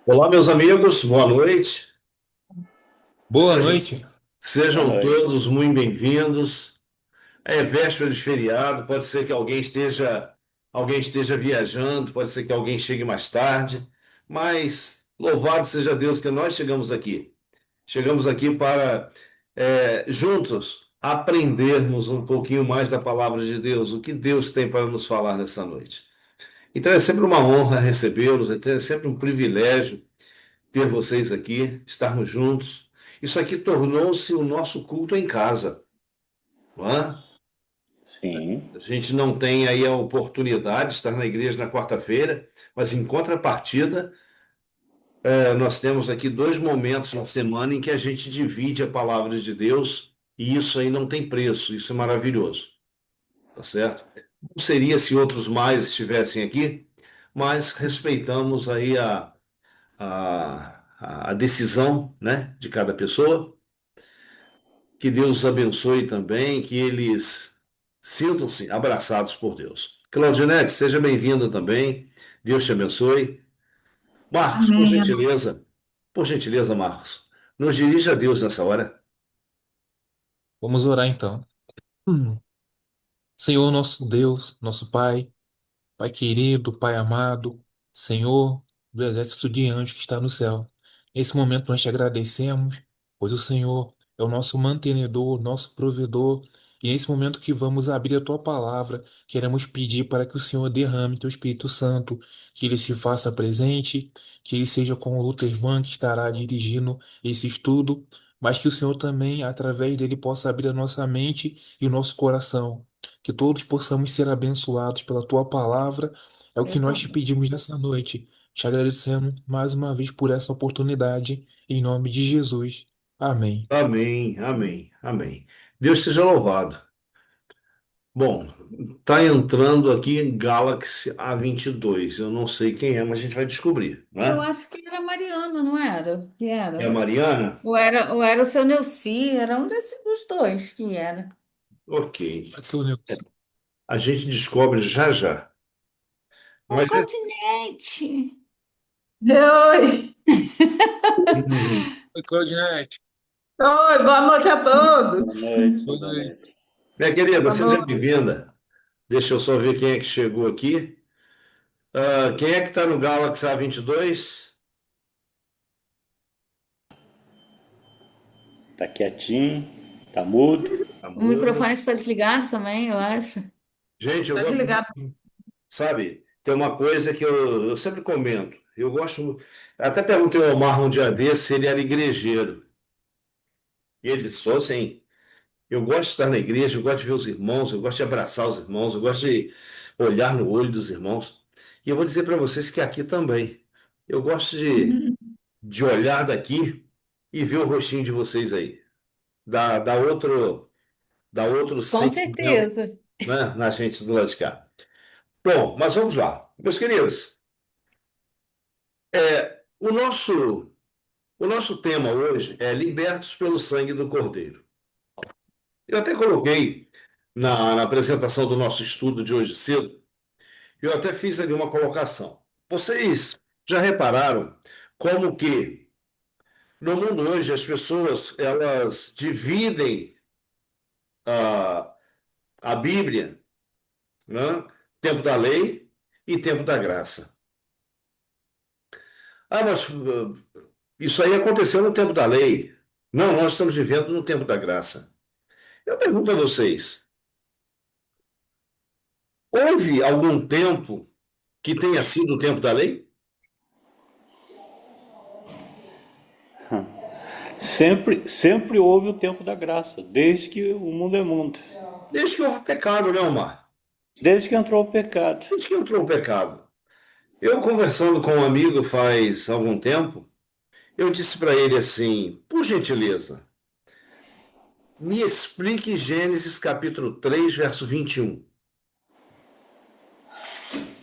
Olá, meus amigos, boa noite. Boa Sejam, noite. Boa sejam noite. todos muito bem-vindos. É véspera de feriado, pode ser que alguém esteja viajando, pode ser que alguém chegue mais tarde, mas louvado seja Deus que nós chegamos aqui. Chegamos aqui para juntos aprendermos um pouquinho mais da palavra de Deus, o que Deus tem para nos falar nessa noite. Então é sempre uma honra recebê-los, é sempre um privilégio ter vocês aqui, estarmos juntos. Isso aqui tornou-se o nosso culto em casa, não é? Sim. A gente não tem aí a oportunidade de estar na igreja na quarta-feira, mas em contrapartida, nós temos aqui dois momentos na semana em que a gente divide a palavra de Deus e isso aí não tem preço, isso é maravilhoso, tá certo? Não seria se outros mais estivessem aqui, mas respeitamos aí a decisão, né, de cada pessoa. Que Deus os abençoe também, que eles sintam-se abraçados por Deus. Claudinete, seja bem-vinda também. Deus te abençoe. Marcos, Amém. por gentileza, Marcos, nos dirija a Deus nessa hora. Vamos orar então. Hum. Senhor, nosso Deus, nosso Pai, Pai querido, Pai amado, Senhor do exército de anjos que está no céu. Nesse momento nós te agradecemos, pois o Senhor é o nosso mantenedor, nosso provedor. E nesse momento que vamos abrir a tua palavra, queremos pedir para que o Senhor derrame teu Espírito Santo, que ele se faça presente, que ele seja com o Luther irmã que estará dirigindo esse estudo, mas que o Senhor também, através dele, possa abrir a nossa mente e o nosso coração, que todos possamos ser abençoados pela tua palavra. É o que Eu nós te também. pedimos nessa noite. Te agradecemos mais uma vez por essa oportunidade, em nome de Jesus. Amém. Amém, amém, amém. Deus seja louvado. Bom, tá entrando aqui em Galaxy A22. Eu não sei quem é, mas a gente vai descobrir, Eu né? acho que era Mariana, não era? Que É a era? Mariana? Ou era o seu Neuci, era um desses dos dois que era. Ok. Aqui, o Nilson. A gente descobre já já. Oi, Mas Claudinete! Oi, Uhum. Oi, Claudinete. oi, boa noite a Boa todos. noite. Boa Boa noite. noite. Minha querida, Boa seja noite. bem-vinda. Deixa eu só ver quem é que chegou aqui. Quem é que está no Galaxy A22? Tá quietinho? Tá mudo? O Amor. microfone está desligado também, eu acho. Gente, eu Tá gosto, desligado. sabe, tem uma coisa que eu sempre comento. Eu gosto. Até perguntei ao Omar um dia desse se ele era igrejeiro. E ele disse: sou sim. Eu gosto de estar na igreja, eu gosto de ver os irmãos, eu gosto de abraçar os irmãos, eu gosto de olhar no olho dos irmãos. E eu vou dizer para vocês que aqui também. Eu gosto de olhar daqui e ver o rostinho de vocês aí. Dá outro Com sentimento, certeza. né, na gente do lado de cá. Bom, mas vamos lá. Meus queridos, o nosso tema hoje é Libertos pelo Sangue do Cordeiro. Eu até coloquei na apresentação do nosso estudo de hoje cedo, eu até fiz ali uma colocação. Vocês já repararam como que no mundo hoje as pessoas elas dividem a, a Bíblia, né? Tempo da lei e tempo da graça. Mas isso aí aconteceu no tempo da lei. Não, nós estamos vivendo no tempo da graça. Eu pergunto a vocês: houve algum tempo que tenha sido o tempo da lei? Sempre houve o tempo da graça, desde que o mundo é mundo. Desde que houve pecado, né, Omar? Desde que entrou o pecado. Desde que entrou o pecado. Eu conversando com um amigo faz algum tempo, eu disse para ele assim: por gentileza, me explique Gênesis capítulo 3, verso 21.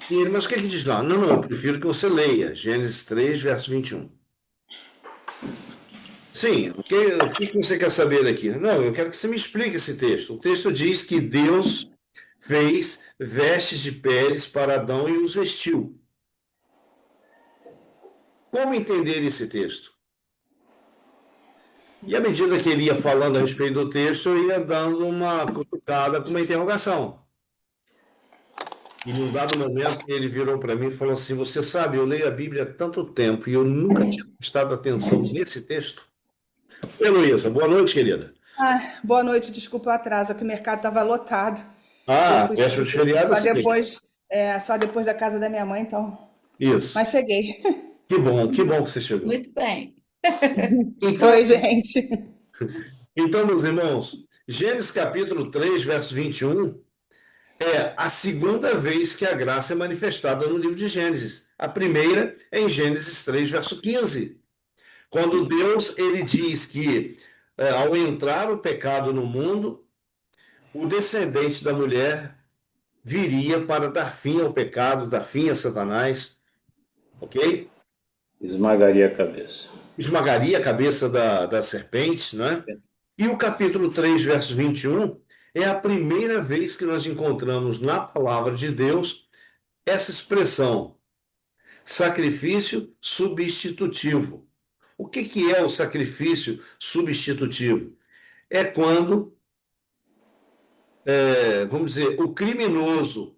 E ele, mas o que é que diz lá? Não, não, eu prefiro que você leia Gênesis 3, verso 21. Sim, o que você quer saber aqui? Não, eu quero que você me explique esse texto. O texto diz que Deus fez vestes de peles para Adão e os vestiu. como entender esse texto? E à medida que ele ia falando a respeito do texto, eu ia dando uma cutucada com uma interrogação. E num dado momento, ele virou para mim e falou assim: Você sabe, eu leio a Bíblia há tanto tempo e eu nunca tinha prestado atenção nesse texto. Heloísa, boa noite, querida. Boa noite, desculpa o atraso, é que o mercado estava lotado. Eu Ah, fui véspera de feriado é o só seguinte. depois da casa da minha mãe, então. Isso. Mas cheguei. Que bom que você chegou. Muito bem. Então, Oi, gente. então, meus irmãos, Gênesis capítulo 3, verso 21, é a segunda vez que a graça é manifestada no livro de Gênesis. A primeira é em Gênesis 3, verso 15, quando Deus ele diz que ao entrar o pecado no mundo, o descendente da mulher viria para dar fim ao pecado, dar fim a Satanás, ok? Esmagaria a cabeça. Esmagaria a cabeça da serpente, né? E o capítulo 3, verso 21, é a primeira vez que nós encontramos na palavra de Deus essa expressão, sacrifício substitutivo. O que é o sacrifício substitutivo? É quando, vamos dizer, o criminoso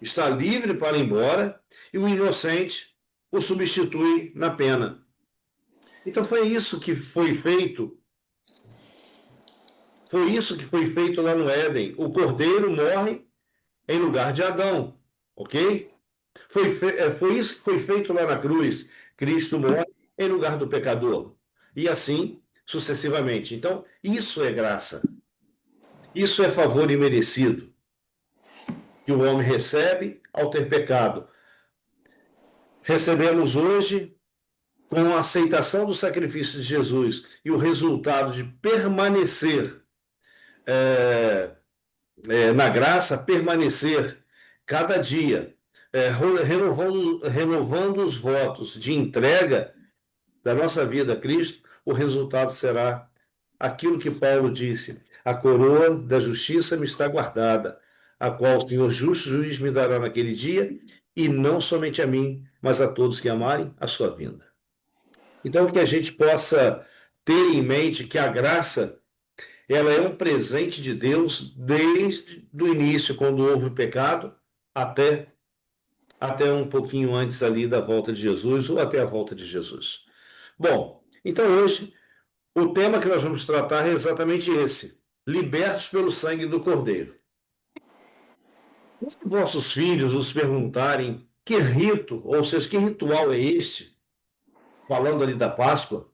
está livre para ir embora e o inocente o substitui na pena. Então foi isso que foi feito. Foi isso que foi feito lá no Éden. O cordeiro morre em lugar de Adão, ok? Foi isso que foi feito lá na cruz. Cristo morre em lugar do pecador. E assim sucessivamente. Então, isso é graça. Isso é favor imerecido que o homem recebe ao ter pecado. Recebemos hoje com a aceitação do sacrifício de Jesus e o resultado de permanecer na graça, permanecer cada dia, renovando os votos de entrega da nossa vida a Cristo, o resultado será aquilo que Paulo disse: a coroa da justiça me está guardada, a qual o Senhor justo juiz me dará naquele dia, e não somente a mim, mas a todos que amarem a sua vinda. Então, que a gente possa ter em mente que a graça ela é um presente de Deus desde o início, quando houve o pecado, até um pouquinho antes ali da volta de Jesus, ou até a volta de Jesus. Bom, então hoje o tema que nós vamos tratar é exatamente esse: libertos pelo sangue do Cordeiro. Se vossos filhos os perguntarem que rito, ou seja, que ritual é este, falando ali da Páscoa,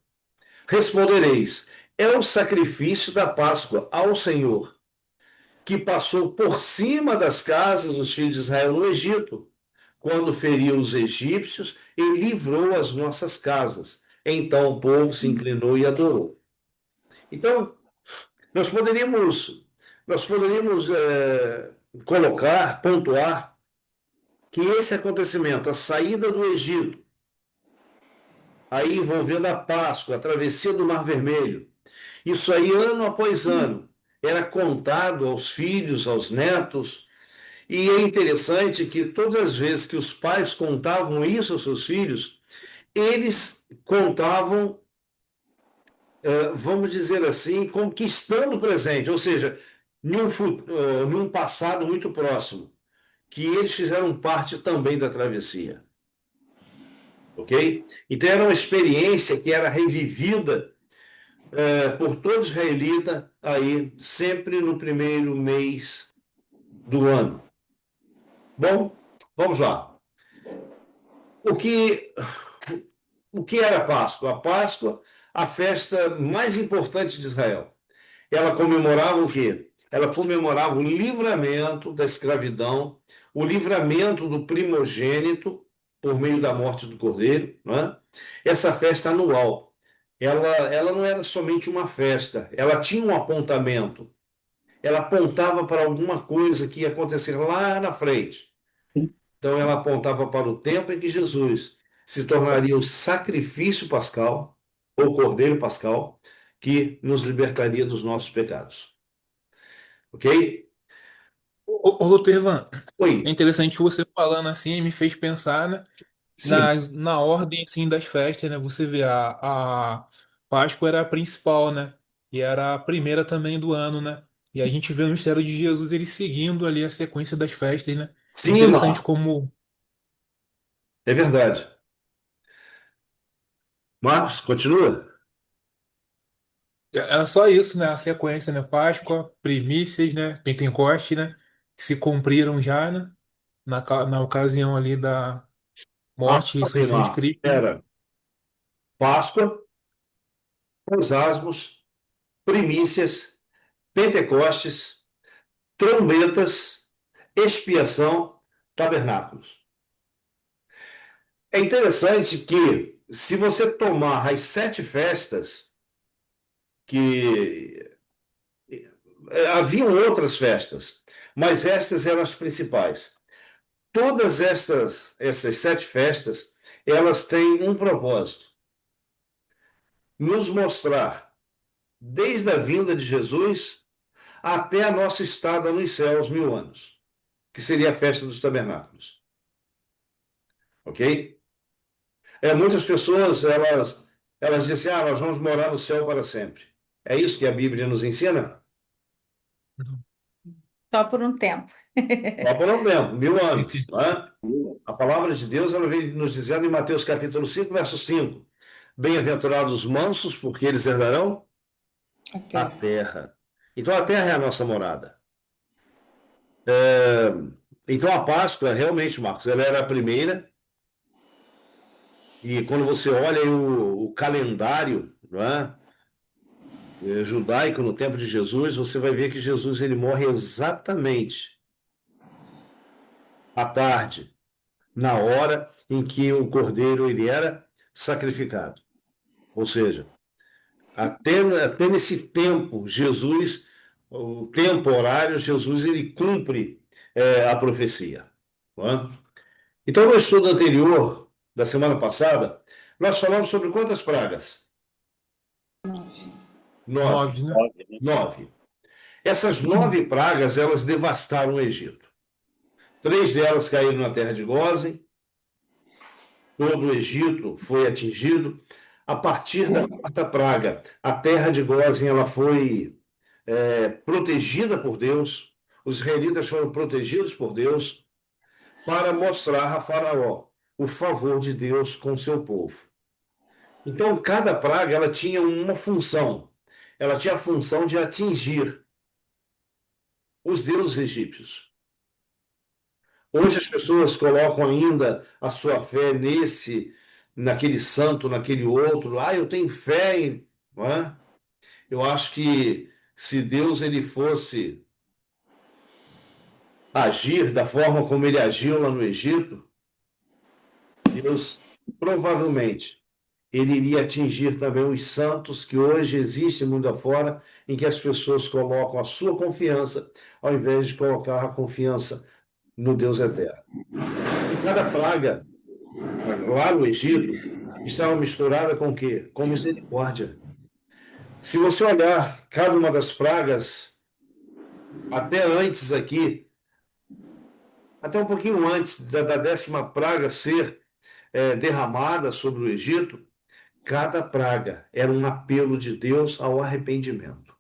respondereis: é o sacrifício da Páscoa ao Senhor, que passou por cima das casas dos filhos de Israel no Egito, quando feriu os egípcios e livrou as nossas casas. Então o povo se inclinou e adorou. Então, nós poderíamos colocar, pontuar, que esse acontecimento, a saída do Egito, aí envolvendo a Páscoa, a travessia do Mar Vermelho, isso aí ano após ano, era contado aos filhos, aos netos, e é interessante que todas as vezes que os pais contavam isso aos seus filhos, eles contavam, vamos dizer assim, conquistando o presente, ou seja, num passado muito próximo, que eles fizeram parte também da travessia. Ok? Então era uma experiência que era revivida por todo israelita aí, sempre no primeiro mês do ano. Bom, vamos lá. O que era a Páscoa? A Páscoa, a festa mais importante de Israel. Ela comemorava o quê? Ela comemorava o livramento da escravidão, o livramento do primogênito por meio da morte do cordeiro, não é? Essa festa anual, ela não era somente uma festa, ela tinha um apontamento. Ela apontava para alguma coisa que ia acontecer lá na frente. Então ela apontava para o tempo em que Jesus se tornaria o sacrifício pascal, ou cordeiro pascal, que nos libertaria dos nossos pecados. Ok? Ô, doutor Ivan, é Oi. interessante você falando assim, me fez pensar, né? Sim, na ordem assim das festas, né? Você vê a Páscoa era a principal, né? E era a primeira também do ano, né? E a gente vê o mistério de Jesus ele seguindo ali a sequência das festas, né? sim, Interessante Marco, como é verdade. Marcos, continua? era só isso, né? A sequência, né? Páscoa, primícias, né? Pentecoste, né? Que se cumpriram já, né? Na ocasião ali da Ah, morte e ok, ressurreição de Marcos. Cristo, né? Era Páscoa, os asmos, primícias, Pentecostes, trombetas, expiação, tabernáculos. É interessante que, se você tomar as 7 festas, que haviam outras festas, mas estas eram as principais. Todas essas 7 festas, elas têm um propósito: nos mostrar, desde a vinda de Jesus até a nossa estada nos céus 1000 anos, que seria a festa dos tabernáculos. Ok? Muitas pessoas, elas dizem, nós vamos morar no céu para sempre. É isso que a Bíblia nos ensina? Só por um tempo. Só por um tempo, 1000 anos. Não é? A palavra de Deus, ela vem nos dizendo em Mateus capítulo 5, verso 5. Bem-aventurados os mansos, porque eles herdarão a Até. terra. Então a terra é a nossa morada. É, Então a Páscoa, realmente, Marcos, ela era a primeira. E quando você olha aí o calendário, não é? Judaico no tempo de Jesus, você vai ver que Jesus ele morre exatamente à tarde, na hora em que o cordeiro ele era sacrificado. Ou seja, até nesse tempo, Jesus, o tempo horário, Jesus ele cumpre a profecia. Não é? Então, no estudo anterior, da semana passada, nós falamos sobre quantas pragas? 9. 9, né? 9. Essas 9 pragas, elas devastaram o Egito. 3 delas caíram na terra de Gósen, todo o Egito foi atingido. A partir da 4ª praga, a terra de Gósen ela foi protegida por Deus, os israelitas foram protegidos por Deus para mostrar a Faraó o favor de Deus com seu povo. Então, cada praga ela tinha uma função. Ela tinha a função de atingir os deuses egípcios. Hoje as pessoas colocam ainda a sua fé naquele santo, naquele outro. Eu tenho fé em, não é? Eu acho que se Deus ele fosse agir da forma como ele agiu lá no Egito, Deus provavelmente ele iria atingir também os santos que hoje existem mundo afora, em que as pessoas colocam a sua confiança, ao invés de colocar a confiança no Deus eterno. E cada praga lá no Egito estava misturada com o quê? Com misericórdia. Se você olhar cada uma das pragas, até antes aqui, até um pouquinho antes da 10ª praga ser derramada sobre o Egito, cada praga era um apelo de Deus ao arrependimento.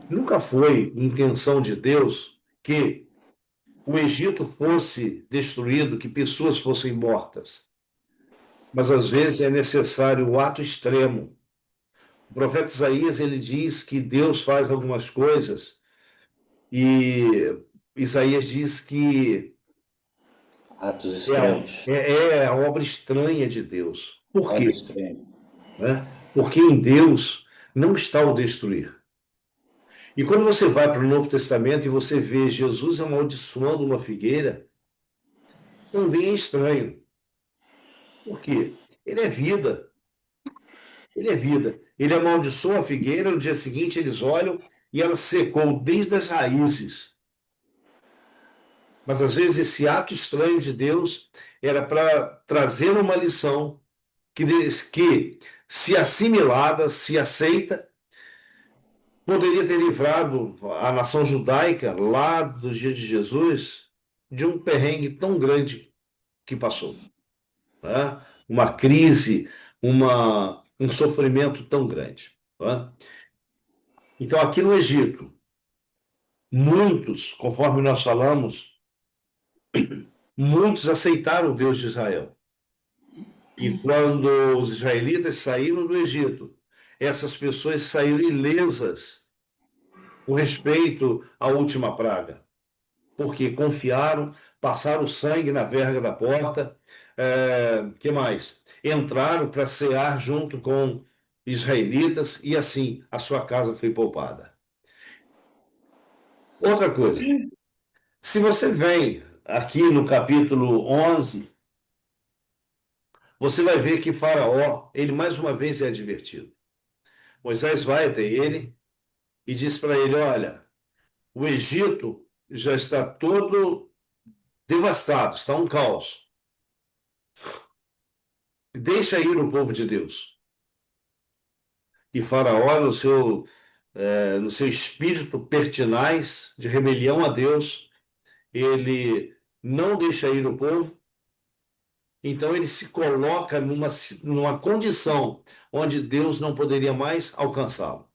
Nunca foi intenção de Deus que o Egito fosse destruído, que pessoas fossem mortas. Mas às vezes é necessário o ato extremo. O profeta Isaías ele diz que Deus faz algumas coisas e Isaías diz que Atos estranhos. é a obra estranha de Deus. Por Obra quê? estranha. Né? Porque em Deus não está o destruir. E quando você vai para o Novo Testamento e você vê Jesus amaldiçoando uma figueira, também é estranho. Por quê? Ele é vida. Ele é vida. Ele amaldiçoa a figueira, no dia seguinte eles olham e ela secou desde as raízes. Mas às vezes esse ato estranho de Deus era para trazer uma lição que, se assimilada, se aceita, poderia ter livrado a nação judaica lá do dia de Jesus de um perrengue tão grande que passou. né? Uma crise, um sofrimento tão grande, né? Então, aqui no Egito, muitos, conforme nós falamos, muitos aceitaram o Deus de Israel. E quando os israelitas saíram do Egito, essas pessoas saíram ilesas com respeito à última praga, porque confiaram, passaram sangue na verga da porta, que mais? Entraram para cear junto com israelitas e assim a sua casa foi poupada. Outra coisa, se você vem aqui no capítulo 11, você vai ver que Faraó, ele mais uma vez é advertido. Moisés vai até ele e diz para ele: olha, o Egito já está todo devastado, está um caos. Deixa ir o povo de Deus. E Faraó, no seu espírito pertinaz de rebelião a Deus, ele não deixa ir o povo. Então ele se coloca numa condição onde Deus não poderia mais alcançá-lo.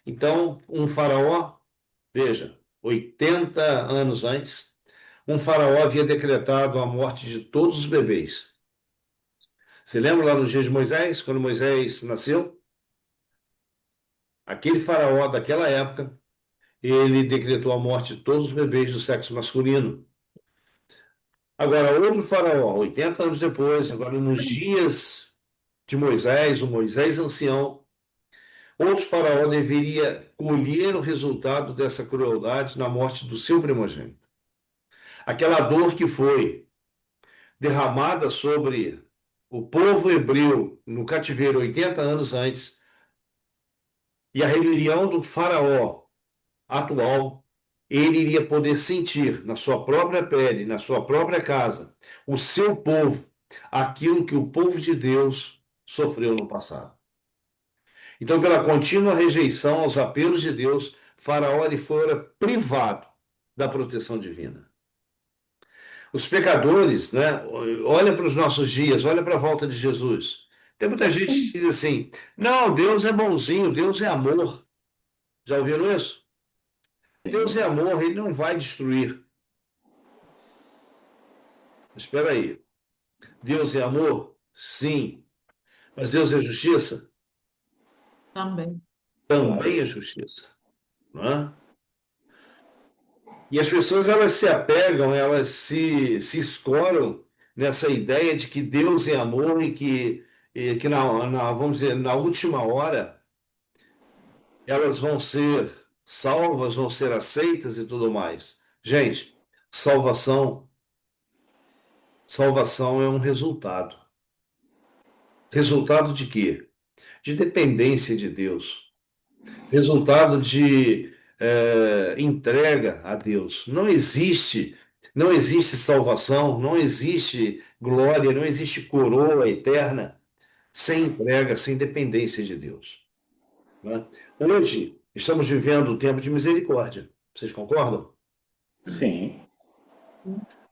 Então, um faraó, veja, 80 anos antes, um faraó havia decretado a morte de todos os bebês. Você lembra lá nos dias de Moisés, quando Moisés nasceu? Aquele faraó daquela época, ele decretou a morte de todos os bebês do sexo masculino. Agora, outro faraó, 80 anos depois, agora nos dias de Moisés, o Moisés ancião, outro faraó deveria colher o resultado dessa crueldade na morte do seu primogênito. Aquela dor que foi derramada sobre o povo hebreu no cativeiro 80 anos antes e a rebelião do faraó atual, ele iria poder sentir na sua própria pele, na sua própria casa, o seu povo, aquilo que o povo de Deus sofreu no passado. Então, pela contínua rejeição aos apelos de Deus, Faraó ele fora privado da proteção divina. Os pecadores, né? Olha para os nossos dias, olha para a volta de Jesus. Tem muita gente que diz assim: não, Deus é bonzinho, Deus é amor. Já ouviram isso? Deus é amor, ele não vai destruir. Espera aí. Deus é amor? Sim. Mas Deus é justiça? Também. Também é justiça. Não é? E as pessoas elas se apegam, elas se escoram nessa ideia de que Deus é amor e que vamos dizer, na última hora elas vão ser salvas, vão ser aceitas e tudo mais. Gente, salvação é um resultado. Resultado de quê? De dependência de Deus. Resultado de entrega a Deus. Não existe salvação, não existe glória, não existe coroa eterna sem entrega, sem dependência de Deus. Né? Hoje, estamos vivendo um tempo de misericórdia. Vocês concordam? Sim.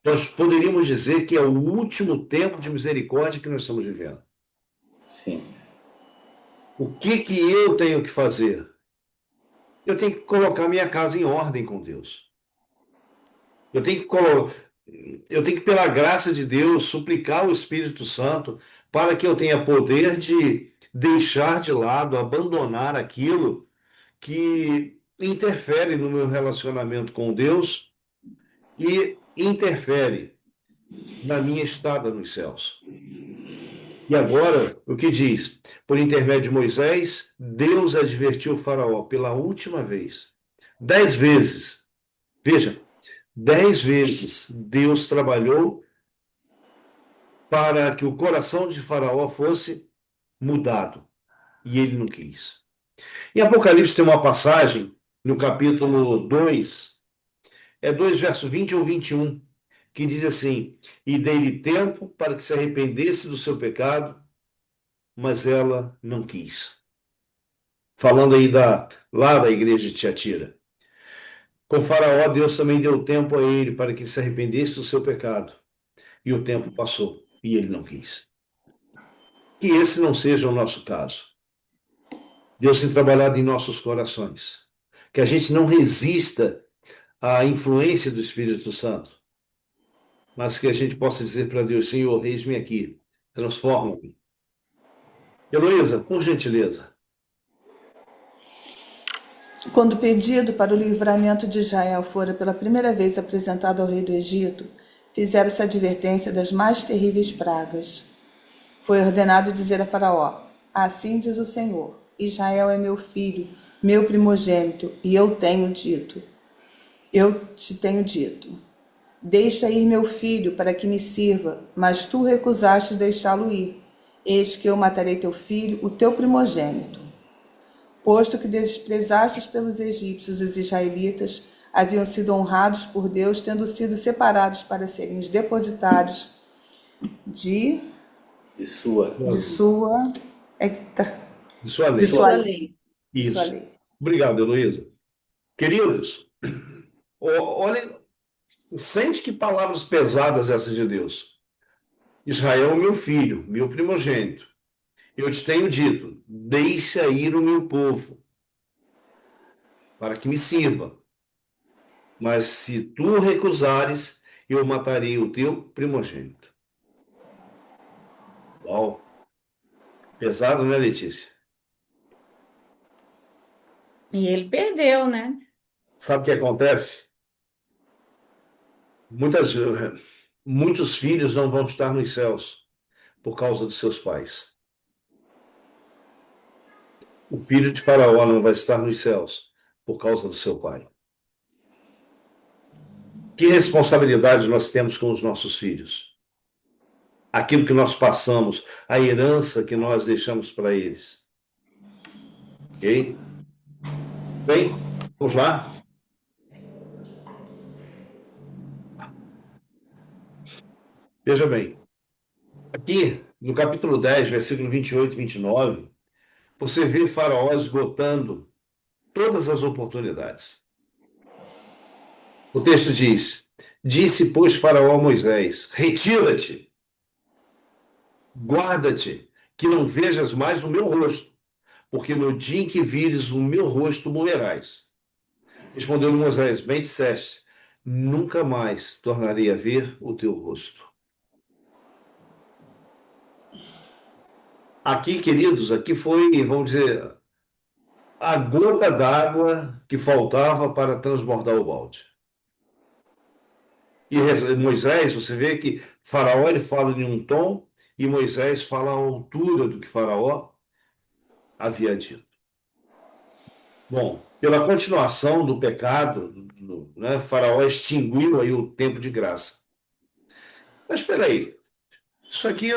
Nós poderíamos dizer que é o último tempo de misericórdia que nós estamos vivendo. Sim. O que eu tenho que fazer? Eu tenho que colocar minha casa em ordem com Deus. Eu tenho que, pela graça de Deus, suplicar o Espírito Santo para que eu tenha poder de deixar de lado, abandonar aquilo que interfere no meu relacionamento com Deus e interfere na minha estada nos céus. E agora, o que diz? Por intermédio de Moisés, Deus advertiu o Faraó pela última vez. 10 vezes. Veja, 10 vezes Deus trabalhou para que o coração de Faraó fosse mudado. E ele não quis. Em Apocalipse tem uma passagem, no capítulo 2, 2 verso 20 ou 21, que diz assim: e dei-lhe tempo para que se arrependesse do seu pecado, mas ela não quis. Falando aí lá da igreja de Tiatira. Com Faraó, Deus também deu tempo a ele para que ele se arrependesse do seu pecado. E o tempo passou. e ele não quis. Que esse não seja o nosso caso. Deus tem trabalhado em nossos corações. Que a gente não resista à influência do Espírito Santo, mas que a gente possa dizer para Deus: Senhor, eis-me aqui, transforma-me. Heloísa, por gentileza. Quando o pedido para o livramento de Israel fora pela primeira vez apresentado ao rei do Egito, fizeram-se advertência das mais terríveis pragas. Foi ordenado dizer a Faraó: assim diz o Senhor, Israel é meu filho, meu primogênito, e eu te tenho dito, deixa ir meu filho para que me sirva, mas tu recusaste deixá-lo ir. Eis que eu matarei teu filho, o teu primogênito. Posto que desprezastes pelos egípcios, os israelitas haviam sido honrados por Deus, tendo sido separados para serem os depositários de sua sua De sua lei. de sua lei. lei. De sua Isso. lei. Obrigado, Heloísa. Queridos, olhem, sente que palavras pesadas essas de Deus. Israel é meu filho, meu primogênito. Eu te tenho dito, deixa ir o meu povo, para que me sirva. Mas se tu recusares, eu matarei o teu primogênito. Uau! Pesado, né, Letícia? E ele perdeu, né? Sabe o que acontece? Muitos filhos não vão estar nos céus por causa dos seus pais. O filho de Faraó não vai estar nos céus por causa do seu pai. Que responsabilidade nós temos com os nossos filhos? Aquilo que nós passamos, a herança que nós deixamos para eles. Ok? Bem, vamos lá. Veja bem, aqui no capítulo 10, versículo 28 e 29, você vê Faraó esgotando todas as oportunidades. O texto diz: disse, pois, Faraó a Moisés: retira-te, guarda-te, que não vejas mais o meu rosto, porque no dia em que vires o meu rosto morrerás. Respondeu-lhe Moisés: bem disseste, nunca mais tornarei a ver o teu rosto. Aqui, queridos, aqui foi, vamos dizer, a gota d'água que faltava para transbordar o balde. E Moisés, você vê que Faraó ele fala em um tom e Moisés fala à altura do que Faraó havia dito. Bom, pela continuação do pecado, né, Faraó extinguiu aí o tempo de graça. Mas espera aí, isso aqui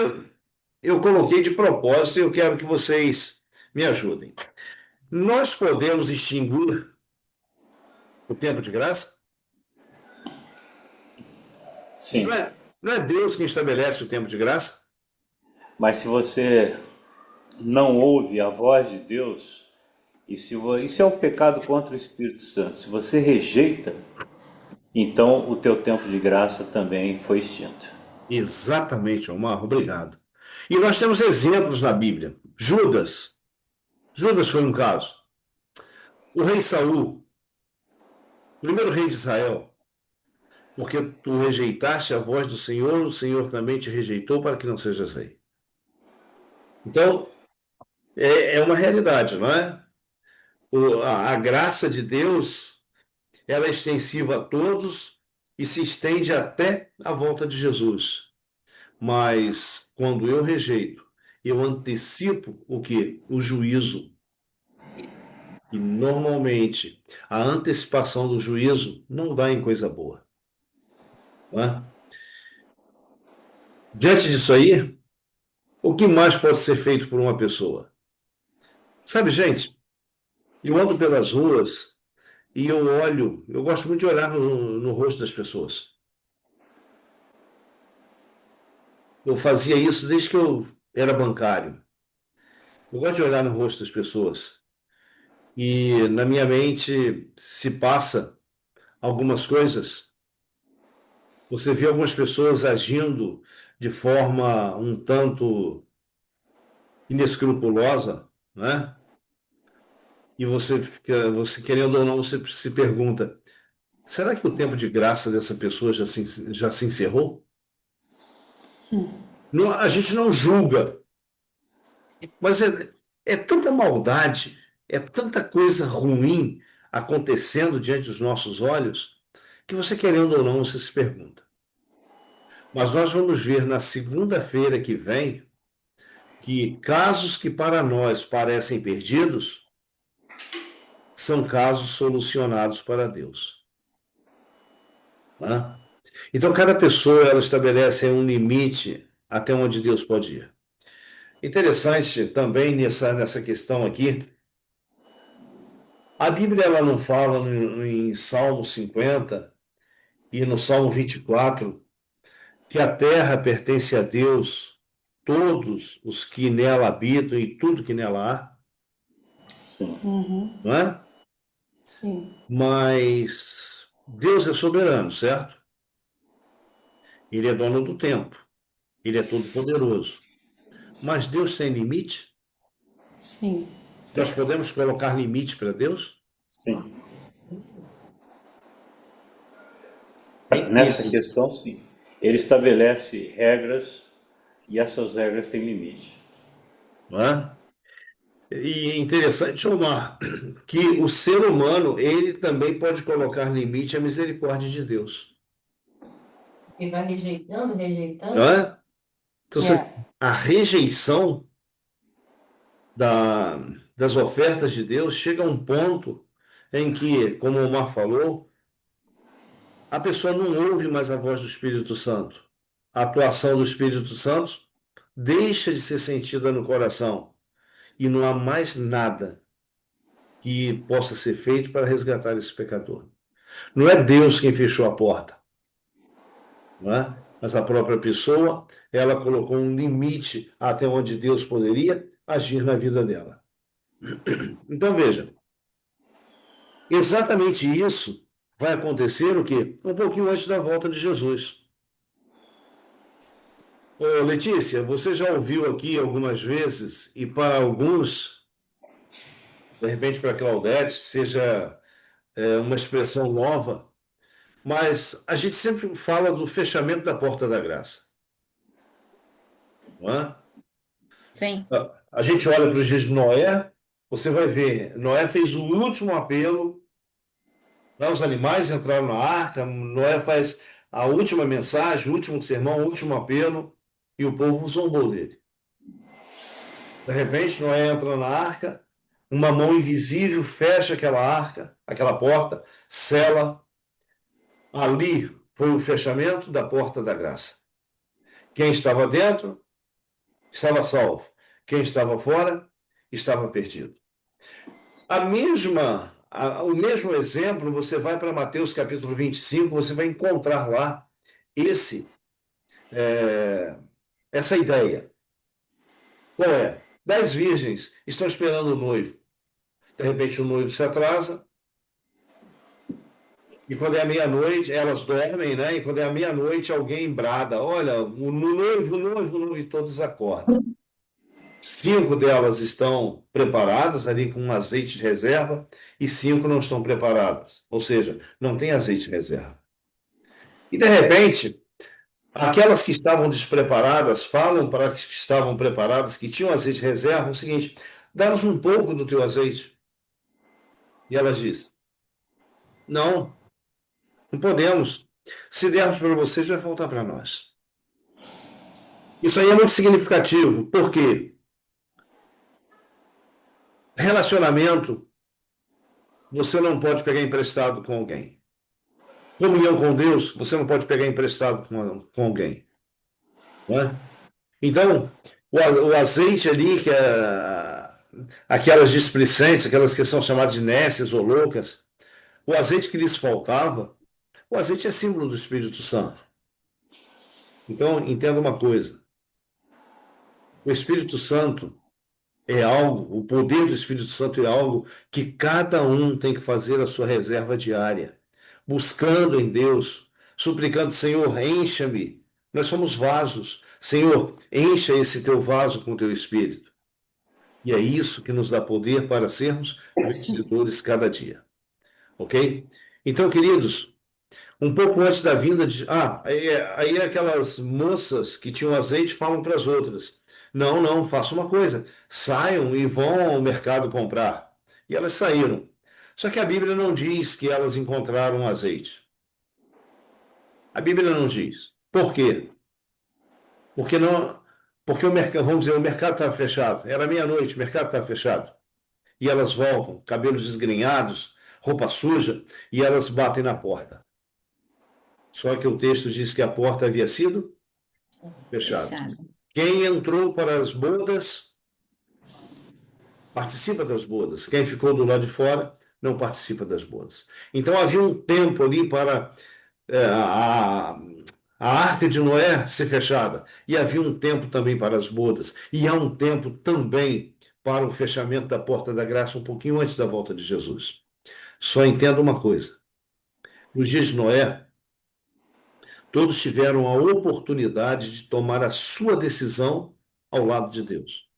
eu coloquei de propósito e eu quero que vocês me ajudem. Nós podemos extinguir o tempo de graça? sim. Não é Deus quem estabelece o tempo de graça? Mas se você não ouve a voz de Deus, isso é o pecado contra o Espírito Santo. Se você rejeita, então o teu tempo de graça também foi extinto. Exatamente, Omar, obrigado. E nós temos exemplos na Bíblia. Judas. Judas foi um caso. O rei Saul, primeiro rei de Israel, porque tu rejeitaste a voz do Senhor, o Senhor também te rejeitou para que não sejas rei. Então, é uma realidade, não é? A graça de Deus, ela é extensiva a todos e se estende até a volta de Jesus. Mas quando eu rejeito, eu antecipo o quê? O juízo. E normalmente a antecipação do juízo não dá em coisa boa. Não é? Diante disso aí, o que mais pode ser feito por uma pessoa? Sabe, gente, eu ando pelas ruas e eu olho, eu gosto muito de olhar no rosto das pessoas. Eu fazia isso desde que eu era bancário. Eu gosto de olhar no rosto das pessoas. E na minha mente se passa algumas coisas. Você vê algumas pessoas agindo de forma um tanto inescrupulosa, né? E você querendo ou não, você se pergunta: será que o tempo de graça dessa pessoa já se encerrou? A gente não julga, mas é tanta maldade, é tanta coisa ruim acontecendo diante dos nossos olhos, que você querendo ou não, você se pergunta. Mas nós vamos ver na segunda-feira que vem que casos que para nós parecem perdidos são casos solucionados para Deus, né? Então, cada pessoa ela estabelece um limite até onde Deus pode ir. Interessante também nessa questão aqui, a Bíblia ela não fala em Salmo 50 e no Salmo 24 que a terra pertence a Deus, todos os que nela habitam e tudo que nela há, Sim. não é? Sim. Mas Deus é soberano, certo? Ele é dono do tempo, ele é todo-poderoso. Mas Deus tem limite? Sim. Nós podemos colocar limite para Deus? Sim. Em Nessa tudo, questão, sim. Ele estabelece regras e essas regras têm limite. não é? E é interessante, Omar, que o ser humano, ele também pode colocar limite à misericórdia de Deus, E vai rejeitando, não rejeitando. é? Então, É. a rejeição da, das ofertas de Deus chega a um ponto em que, como o Omar falou, a pessoa não ouve mais a voz do Espírito Santo. A atuação do Espírito Santo deixa de ser sentida no coração e não há mais nada que possa ser feito para resgatar esse pecador. Não é Deus quem fechou a porta, não é? Mas a própria pessoa, ela colocou um limite até onde Deus poderia agir na vida dela. Então veja, exatamente isso vai acontecer o quê? Um pouquinho antes da volta de Jesus. Ô, Letícia, você já ouviu aqui algumas vezes, e para alguns, de repente para Claudete, seja uma expressão nova, mas a gente sempre fala do fechamento da porta da graça, não é? Sim. A gente olha para os dias de Noé, você vai ver, Noé fez o último apelo, né? Os animais entraram na arca, Noé faz a última mensagem, o último sermão, o último apelo, e o povo zombou dele. De repente, Noé entra na arca, uma mão invisível fecha aquela arca, aquela porta, sela. Ali foi o fechamento da porta da graça. Quem estava dentro estava salvo. Quem estava fora estava perdido. O mesmo exemplo, você vai para Mateus capítulo 25, você vai encontrar lá esse, é, essa ideia. Qual é? 10 virgens estão esperando o noivo. De repente o noivo se atrasa, e quando é meia-noite, elas dormem, né? E quando é meia-noite, alguém brada: olha, o noivo, o noivo, o noivo, e todos acordam. 5 delas estão preparadas ali com um azeite de reserva e 5 não estão preparadas. Ou seja, não tem azeite de reserva. E de repente, aquelas que estavam despreparadas falam para as que estavam preparadas, que tinham azeite de reserva, o seguinte: dá-nos um pouco do teu azeite. E elas dizem: não, não podemos. Se dermos para vocês, vai faltar para nós. Isso aí é muito significativo. Por quê? Relacionamento, você não pode pegar emprestado com alguém. Comunhão com Deus, você não pode pegar emprestado com alguém. Não é? Então, o azeite ali, que é aquelas displicentes, aquelas que são chamadas de nécias ou loucas, o azeite que lhes faltava, o azeite é símbolo do Espírito Santo. Então, entenda uma coisa: o Espírito Santo é algo, o poder do Espírito Santo é algo que cada um tem que fazer a sua reserva diária, buscando em Deus, suplicando: Senhor, encha-me. Nós somos vasos, Senhor, encha esse teu vaso com teu espírito. E é isso que nos dá poder para sermos vencedores cada dia. Ok? Então, queridos, um pouco antes da vinda de. Aí aquelas moças que tinham azeite falam para as outras: não, não, faça uma coisa, saiam e vão ao mercado comprar. E elas saíram. Só que a Bíblia não diz que elas encontraram azeite. A Bíblia não diz. Por quê? Porque não, porque o mercado, vamos dizer, o mercado estava fechado. Era meia-noite, o mercado estava fechado. E elas voltam, cabelos desgrenhados, roupa suja, e elas batem na porta. Só que o texto diz que a porta havia sido fechada. Fechado. Quem entrou para as bodas participa das bodas. Quem ficou do lado de fora não participa das bodas. Então havia um tempo ali para a arca de Noé ser fechada. E havia um tempo também para as bodas. E há um tempo também para o fechamento da porta da graça, um pouquinho antes da volta de Jesus. Só entenda uma coisa: nos dias de Noé, todos tiveram a oportunidade de tomar a sua decisão ao lado de Deus.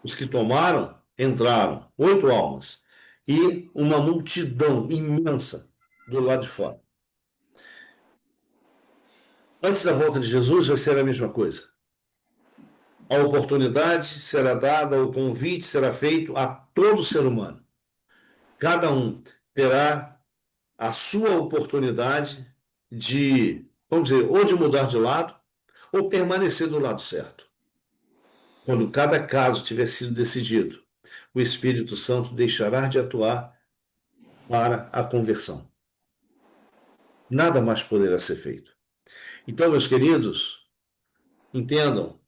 Os que tomaram, entraram, 8 almas, e uma multidão imensa do lado de fora. Antes da volta de Jesus vai ser a mesma coisa. A oportunidade será dada, o convite será feito a todo ser humano. Cada um terá a sua oportunidade de, vamos dizer, ou de mudar de lado, ou permanecer do lado certo. Quando cada caso tiver sido decidido, o Espírito Santo deixará de atuar para a conversão. Nada mais poderá ser feito. Então, meus queridos, entendam,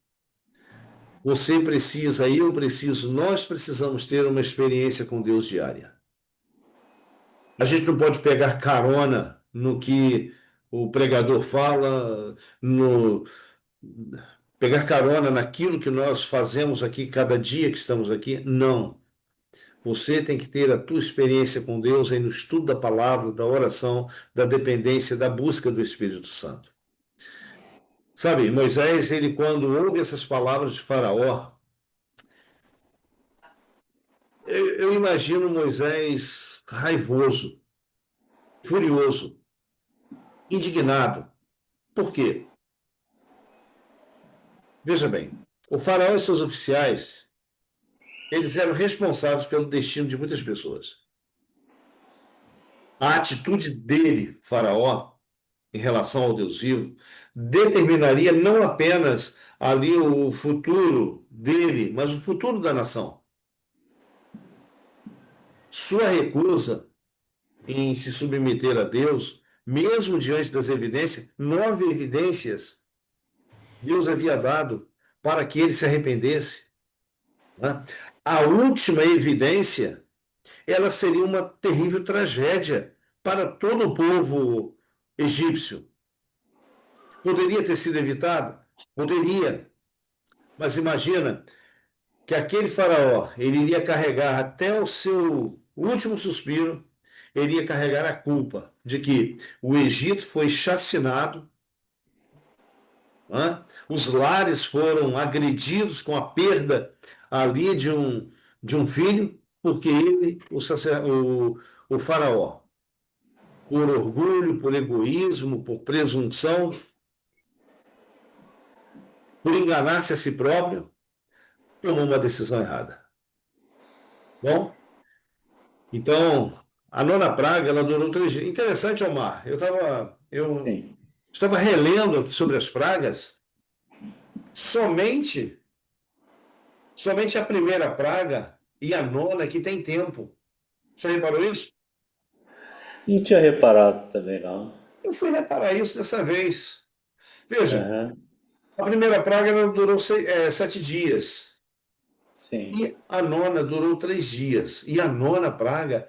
você precisa, eu preciso, nós precisamos ter uma experiência com Deus diária. A gente não pode pegar carona no que o pregador fala, pegar carona naquilo que nós fazemos aqui cada dia que estamos aqui. Não. Você tem que ter a tua experiência com Deus aí no estudo da palavra, da oração, da dependência, da busca do Espírito Santo. Sabe, Moisés, ele quando ouve essas palavras de Faraó, eu imagino Moisés raivoso, furioso, indignado. Por quê? Veja bem, o Faraó e seus oficiais, eles eram responsáveis pelo destino de muitas pessoas. A atitude dele, Faraó, em relação ao Deus vivo, determinaria não apenas ali o futuro dele, mas o futuro da nação. Sua recusa em se submeter a Deus, mesmo diante das evidências, 9 evidências Deus havia dado para que ele se arrependesse. Né? A última evidência, ela seria uma terrível tragédia para todo o povo egípcio. Poderia ter sido evitado? Poderia. Mas imagina que aquele faraó, ele iria carregar até o seu último suspiro, ele ia carregar a culpa de que o Egito foi chacinado, né? Os lares foram agredidos com a perda ali de um filho, porque ele, o faraó, por orgulho, por egoísmo, por presunção, por enganar-se a si próprio, tomou uma decisão errada. Bom, então, a nona praga, ela durou 3 dias. Interessante, Omar, eu Sim. estava relendo sobre as pragas, somente, somente a primeira praga e a nona que tem tempo. Já reparou isso? Não tinha reparado também, não. Eu fui reparar isso dessa vez. Veja, Aham, a primeira praga ela durou 7 dias. sim. E a nona durou 3 dias. E a nona praga,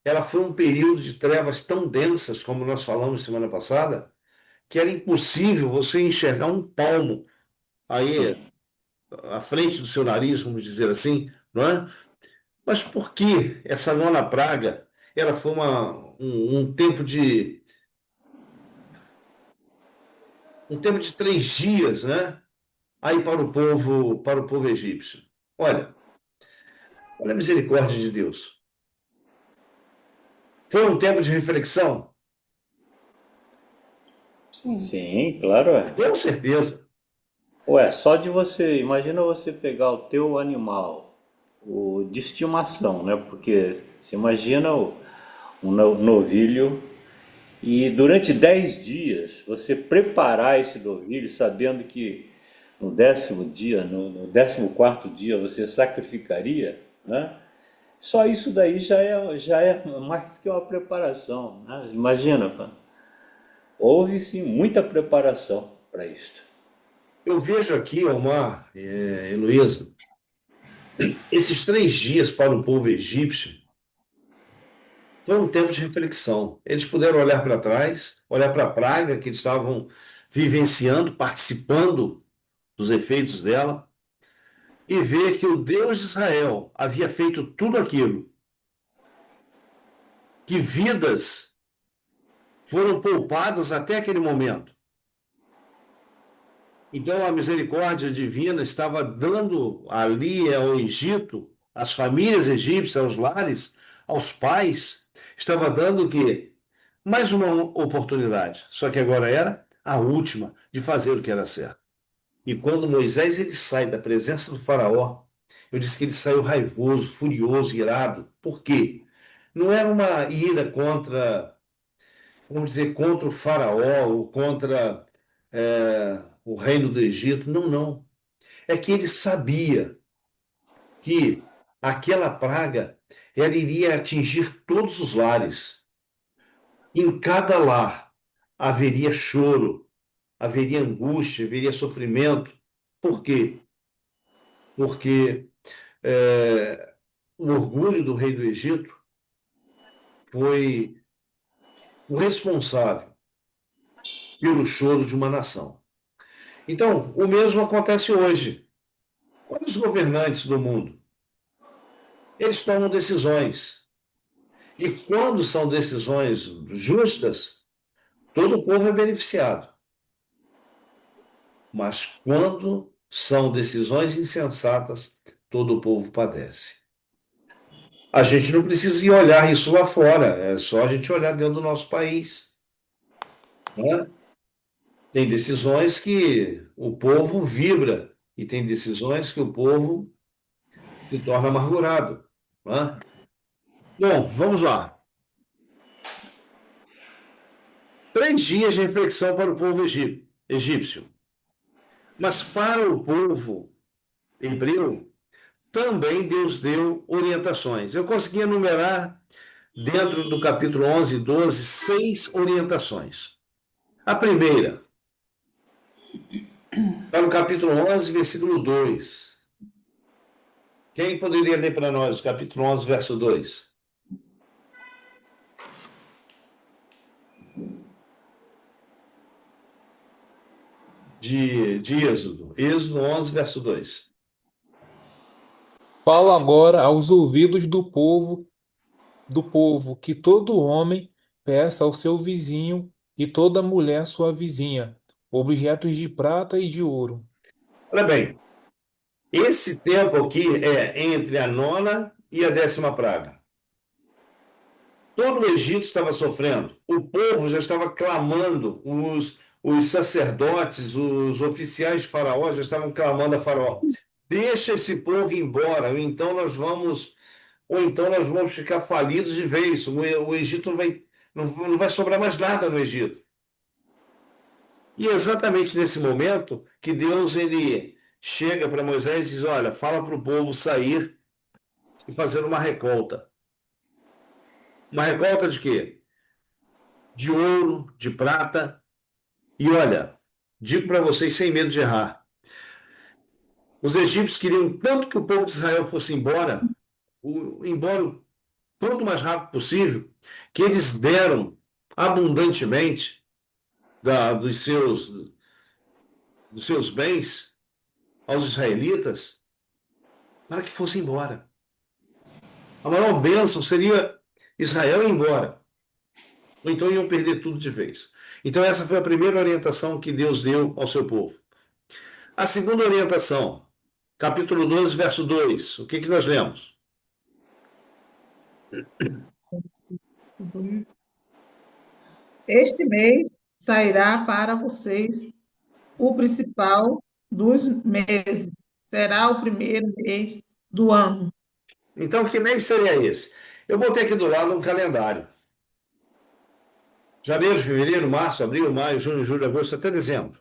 ela foi um período de trevas tão densas, como nós falamos semana passada, que era impossível você enxergar um palmo aí Sim. à frente do seu nariz, vamos dizer assim, não é? Mas por que essa nona praga, ela foi um tempo de um tempo de 3 dias, né? Aí para o povo egípcio. Olha, olha a misericórdia de Deus. Foi um tempo de reflexão? Sim. Sim, claro, é. Com certeza. Ué, só de você, imagina você pegar o teu animal, o de estimação, né? Porque você imagina um novilho e durante 10 dias você preparar esse novilho sabendo que no 10º dia, no 14º dia você sacrificaria, né? Só isso daí já é mais que uma preparação, né? Imagina, pá. Houve sim muita preparação para isto. Eu vejo aqui, Omar, Heloísa, esses 3 dias para o povo egípcio foi um tempo de reflexão. Eles puderam olhar para trás, olhar para a praga que eles estavam vivenciando, participando dos efeitos dela, e ver que o Deus de Israel havia feito tudo aquilo, que vidas foram poupadas até aquele momento. Então a misericórdia divina estava dando ali ao Egito, às famílias egípcias, aos lares, aos pais, estava dando o quê? Mais uma oportunidade. Só que agora era a última de fazer o que era certo. E quando Moisés ele sai da presença do faraó, eu disse que ele saiu raivoso, furioso, irado. Por quê? Não era uma ira contra, vamos dizer, contra o faraó ou contra o reino do Egito. Não, não. É que ele sabia que aquela praga ela iria atingir todos os lares. Em cada lar haveria choro, haveria angústia, haveria sofrimento. Por quê? Porque o orgulho do rei do Egito foi o responsável pelo choro de uma nação. Então, o mesmo acontece hoje. Olha os governantes do mundo. Eles tomam decisões. E quando são decisões justas, todo o povo é beneficiado. Mas quando são decisões insensatas, todo o povo padece. A gente não precisa ir olhar isso lá fora, é só a gente olhar dentro do nosso país, né? Tem decisões que o povo vibra e tem decisões que o povo se torna amargurado, né? Bom, vamos lá. 3 dias de reflexão para o povo egípcio. Mas para o povo hebreu, também Deus deu orientações. Eu consegui enumerar, dentro do capítulo 11 e 12, 6 orientações. A primeira, está no capítulo 11, versículo 2. Quem poderia ler para nós o capítulo 11, verso 2? De Êxodo. Êxodo 11, verso 2. Fala agora aos ouvidos do povo, que todo homem peça ao seu vizinho e toda mulher sua vizinha, objetos de prata e de ouro. Olha bem, esse tempo aqui é entre a 9ª e a 10ª praga. Todo o Egito estava sofrendo. O povo já estava clamando. Os sacerdotes, os oficiais de Faraó já estavam clamando a Faraó: deixa esse povo ir embora, ou então nós vamos ficar falidos de vez. O Egito não vai sobrar mais nada no Egito. E é exatamente nesse momento que Deus ele chega para Moisés e diz: olha, fala para o povo sair e fazer uma recolta. Uma recolta de quê? De ouro, de prata. E olha, digo para vocês sem medo de errar: os egípcios queriam tanto que o povo de Israel fosse embora o quanto mais rápido possível, que eles deram abundantemente da, dos seus bens aos israelitas para que fossem embora. A maior bênção seria Israel ir embora. Ou então iam perder tudo de vez. Então, essa foi a primeira orientação que Deus deu ao seu povo. A segunda orientação, capítulo 12, verso 2. O que que nós lemos? Este mês sairá para vocês o principal dos meses. Será o primeiro mês do ano. Então, que mês seria esse? Eu botei aqui do lado um calendário. Janeiro, fevereiro, março, abril, maio, junho, julho, agosto, até dezembro.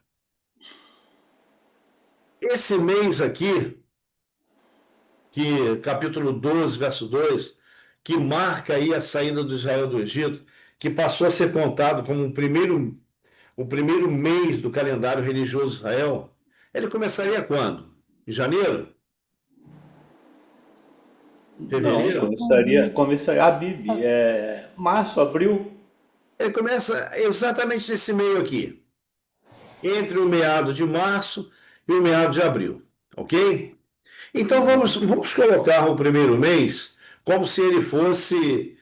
Esse mês aqui, que capítulo 12, verso 2, que marca aí a saída de Israel do Egito, que passou a ser contado como o primeiro mês do calendário religioso de Israel, ele começaria quando? Em janeiro? Não, Fevereiro? começaria a Bíblia. Março, abril. Ele começa exatamente nesse meio aqui, entre o meado de março e o meado de abril, ok? Então vamos colocar o primeiro mês como se ele fosse.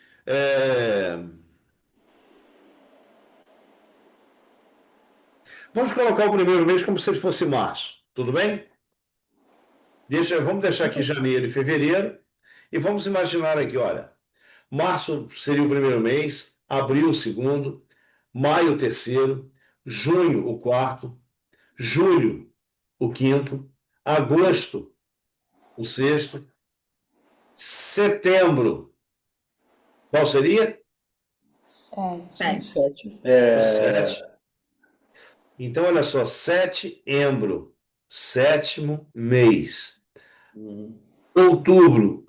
Vamos colocar o primeiro mês como se ele fosse março, tudo bem? Vamos deixar aqui janeiro e fevereiro e vamos imaginar aqui, olha, março seria o primeiro mês, abril o segundo, maio o terceiro, junho o quarto, julho o quinto, agosto o sexto, setembro, qual seria? Sete. Sete. Sete. O sétimo. Então, olha só, setembro, sétimo mês. Outubro,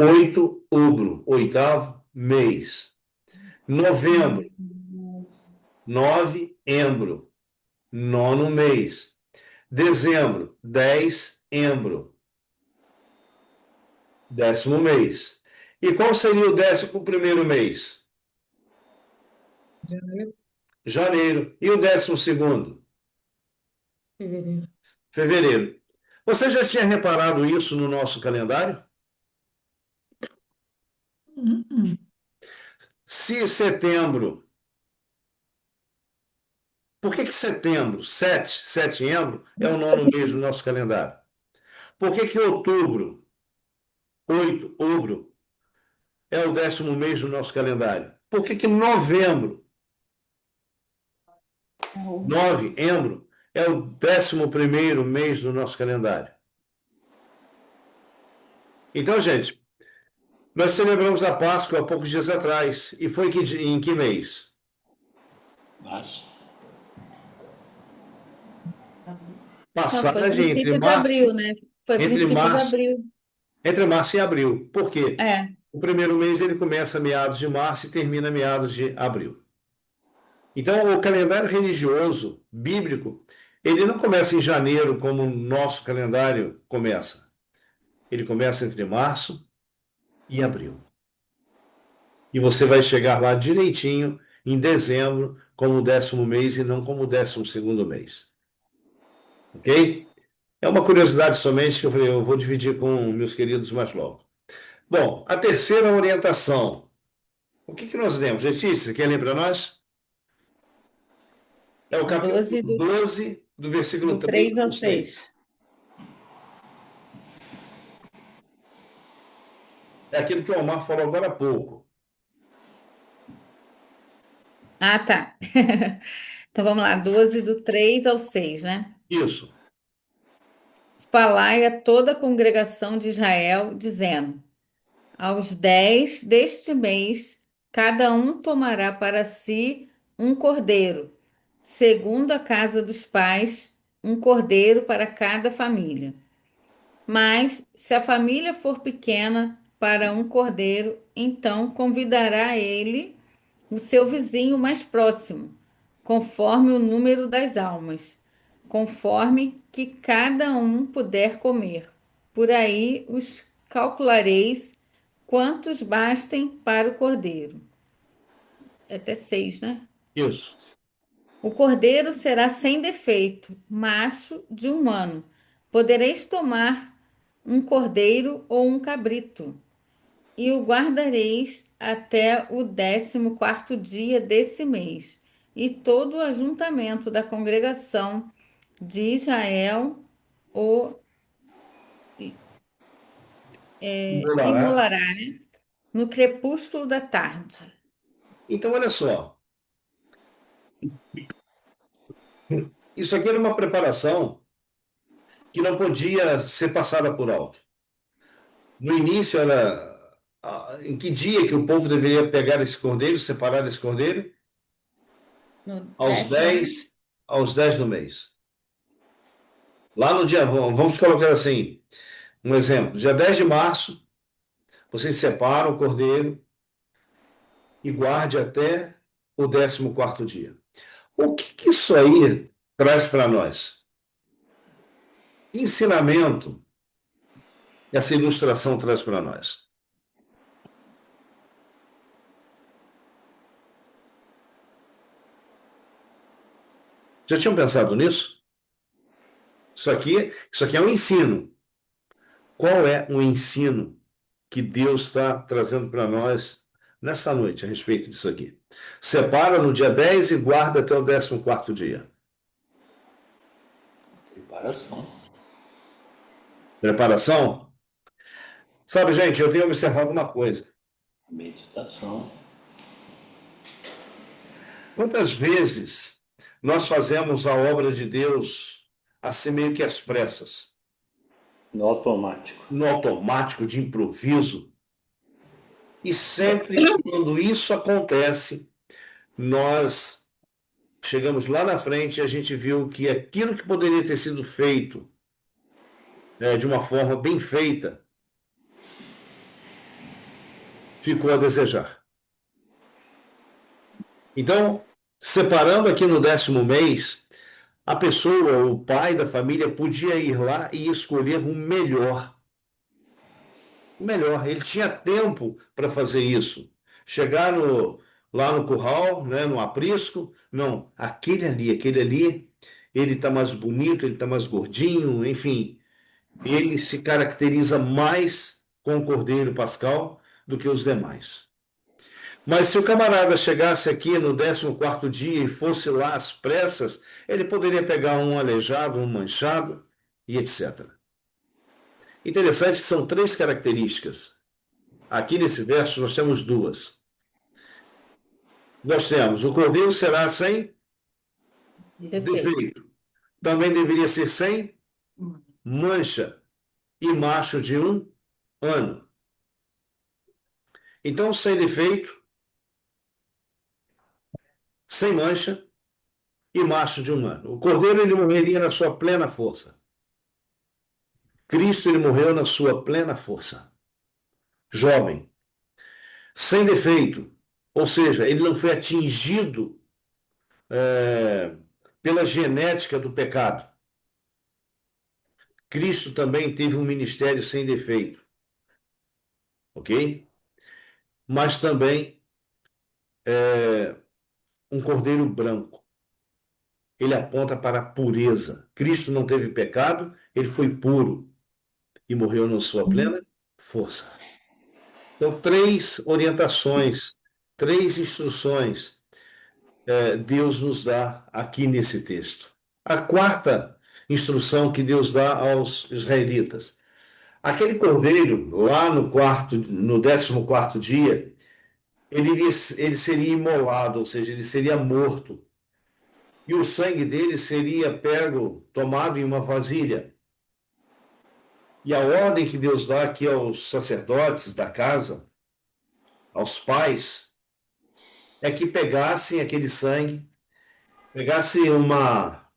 oitavo mês. Novembro, novembro, nono mês. Dezembro, dezembro, décimo mês. E qual seria o 11º mês? Janeiro, Janeiro. E o 12º? fevereiro. Fevereiro. Você já tinha reparado isso no nosso calendário? Uhum. Se setembro. Por que setembro, setembro, é o nono mês do nosso calendário? Por que outubro, outubro, é o 10º mês do nosso calendário? Por que novembro, novembro, é o 11º mês do nosso calendário? Então, gente, nós celebramos a Páscoa há poucos dias atrás. E foi em que mês? Março. Não, foi Passagem princípio de abril, né? Foi entre princípio de março, abril. entre março e abril. Por quê? É. O primeiro mês ele começa meados de março e termina meados de abril. Então, o calendário religioso bíblico, ele não começa em janeiro como o nosso calendário começa. Ele começa entre março e abril. E você vai chegar lá direitinho em dezembro como o 10º mês e não como o 12º mês. Ok? É uma curiosidade somente que eu falei, eu vou dividir com meus queridos mais novos. Bom, a terceira orientação. O que nós lemos? Letícia, você quer ler para nós? É o capítulo 12 12, do versículo do 3 3 ao ao 6. 6. É aquilo que o Omar falou agora há pouco. Ah, tá. Então vamos lá, 12 do 3 ao 6, né? Isso. Falai a toda a congregação de Israel, dizendo: aos 10 deste mês, cada um tomará para si um cordeiro, segundo a casa dos pais, um cordeiro para cada família. Mas, se a família for pequena para um cordeiro, então convidará ele o seu vizinho mais próximo, conforme o número das almas, conforme que cada um puder comer. Por aí os calculareis quantos bastem para o cordeiro. É até 6, né? Isso. O cordeiro será sem defeito, macho de 1 ano. Podereis tomar um cordeiro ou um cabrito, e o guardareis até o 14º dia desse mês. e todo o ajuntamento da congregação de Israel o Imolará. imolará no crepúsculo da tarde. Então, olha só, isso aqui era uma preparação que não podia ser passada por alto. No início era em que dia que o povo deveria pegar esse cordeiro, separar esse cordeiro? No Aos décimo, 10 do mês. Lá no dia, vamos colocar assim, um exemplo, dia 10 de março, vocês separam o cordeiro e guarde até o 14º dia. O que isso aí traz para nós? Que ensinamento essa ilustração traz para nós? Já tinham pensado nisso? Isso aqui é um ensino. Qual é o ensino que Deus está trazendo para nós nesta noite a respeito disso aqui? Separa no dia 10 e guarda até o 14º dia. Preparação. Preparação? Sabe, gente, eu tenho observado uma coisa. Meditação. Quantas vezes nós fazemos a obra de Deus assim meio que às pressas, No automático. no automático, de improviso? E sempre quando isso acontece, nós chegamos lá na frente e a gente viu que aquilo que poderia ter sido feito de uma forma bem feita ficou a desejar. Então, separando aqui no 10º mês, a pessoa, o pai da família, podia ir lá e escolher o melhor. O melhor. Ele tinha tempo para fazer isso. Chegar lá no curral, né, no aprisco, não, aquele ali, ele está mais bonito, ele está mais gordinho, enfim, ele se caracteriza mais com o Cordeiro Pascal do que os demais. Mas se o camarada chegasse aqui no 14º dia e fosse lá às pressas, ele poderia pegar um aleijado, um manchado e etc. Interessante que são 3 características. Aqui nesse verso nós temos 2. Nós temos, o cordeiro será sem defeito. defeito. Também deveria ser sem mancha e macho de 1 ano. Então, sem defeito, sem mancha e macho de 1 ano. O cordeiro ele morreria na sua plena força. Cristo ele morreu na sua plena força. Jovem, sem defeito, ou seja, ele não foi atingido pela genética do pecado. Cristo também teve um ministério sem defeito, ok? Mas também um cordeiro branco. Ele aponta para a pureza. Cristo não teve pecado, ele foi puro e morreu na sua plena força. Então, 3 orientações, 3 instruções Deus nos dá aqui nesse texto. A 4ª instrução que Deus dá aos israelitas. Aquele cordeiro, lá no 14º dia, ele seria imolado, ou seja, ele seria morto. E o sangue dele seria pego, tomado em uma vasilha. E a ordem que Deus dá aqui aos sacerdotes da casa, aos pais, é que pegassem aquele sangue, pegassem uma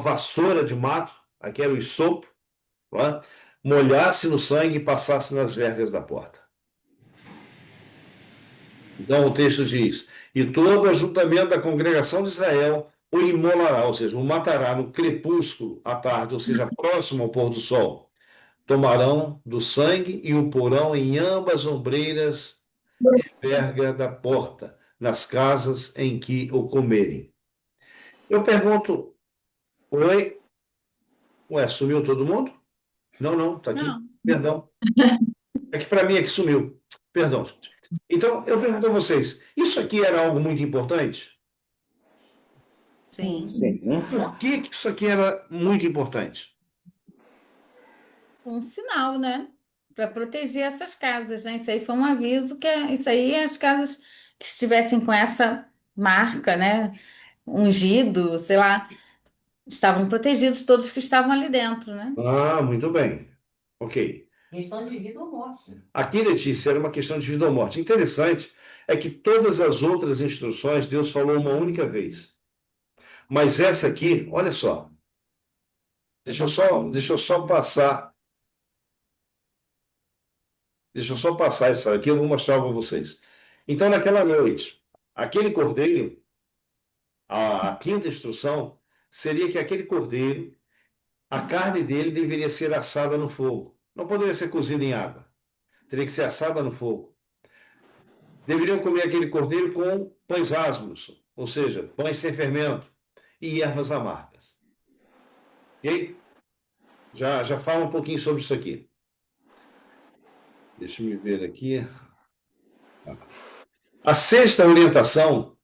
vassoura de mato, aqui era o isopo, né? Molhasse no sangue e passasse nas vergas da porta. Então o texto diz: e todo o ajuntamento da congregação de Israel o imolará, ou seja, o matará no crepúsculo à tarde, ou seja, próximo ao pôr do sol. Tomarão do sangue e o porão em ambas as ombreiras e verga da porta, nas casas em que o comerem. Eu pergunto, oi? Ué, sumiu todo mundo? Não, não, está aqui. Não, Perdão. É que para mim é que sumiu. Perdão, gente. Então, eu pergunto a vocês, isso Isso aqui era algo muito importante? Sim. Sim. Por que que isso aqui era muito importante? Um sinal, né? Para proteger essas casas, né? Isso aí foi um aviso isso aí as casas que estivessem com essa marca, né? Ungido, sei lá, estavam protegidos todos que estavam ali dentro, né? Ah, muito bem. Ok. Questão de vida ou morte. Aqui, Letícia, era uma questão de vida ou morte. Interessante é que todas as outras instruções Deus falou uma única vez. Mas essa aqui, olha só. Deixa eu só passar. Deixa eu só passar essa aqui, eu vou mostrar para vocês. Então, naquela noite, aquele cordeiro, a quinta instrução seria que aquele cordeiro, a carne dele deveria ser assada no fogo. Não poderia ser cozida em água. Teria que ser assada no fogo. Deveriam comer aquele cordeiro com pães asmos, ou seja, pães sem fermento e ervas amargas. Ok? Já fala um pouquinho sobre isso aqui. Deixa eu ver aqui. A sexta orientação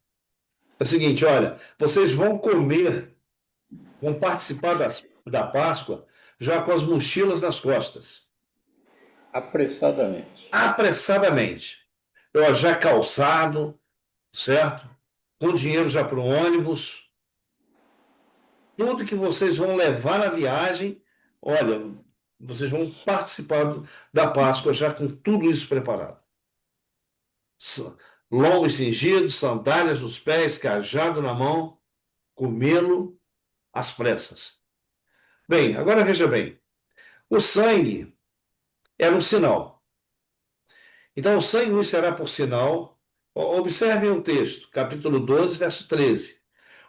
é a seguinte: olha, vocês vão comer, vão participar da Páscoa já com as mochilas nas costas, Apressadamente. apressadamente. Já calçado, certo? Com dinheiro já para o ônibus. Tudo que vocês vão levar na viagem, olha, vocês vão participar da Páscoa já com tudo isso preparado. Longos cingidos, sandálias nos pés, cajado na mão, comê-lo às pressas. Bem, agora veja bem. O sangue era um sinal. Então, o sangue vos será por sinal. Observem o texto, capítulo 12, verso 13.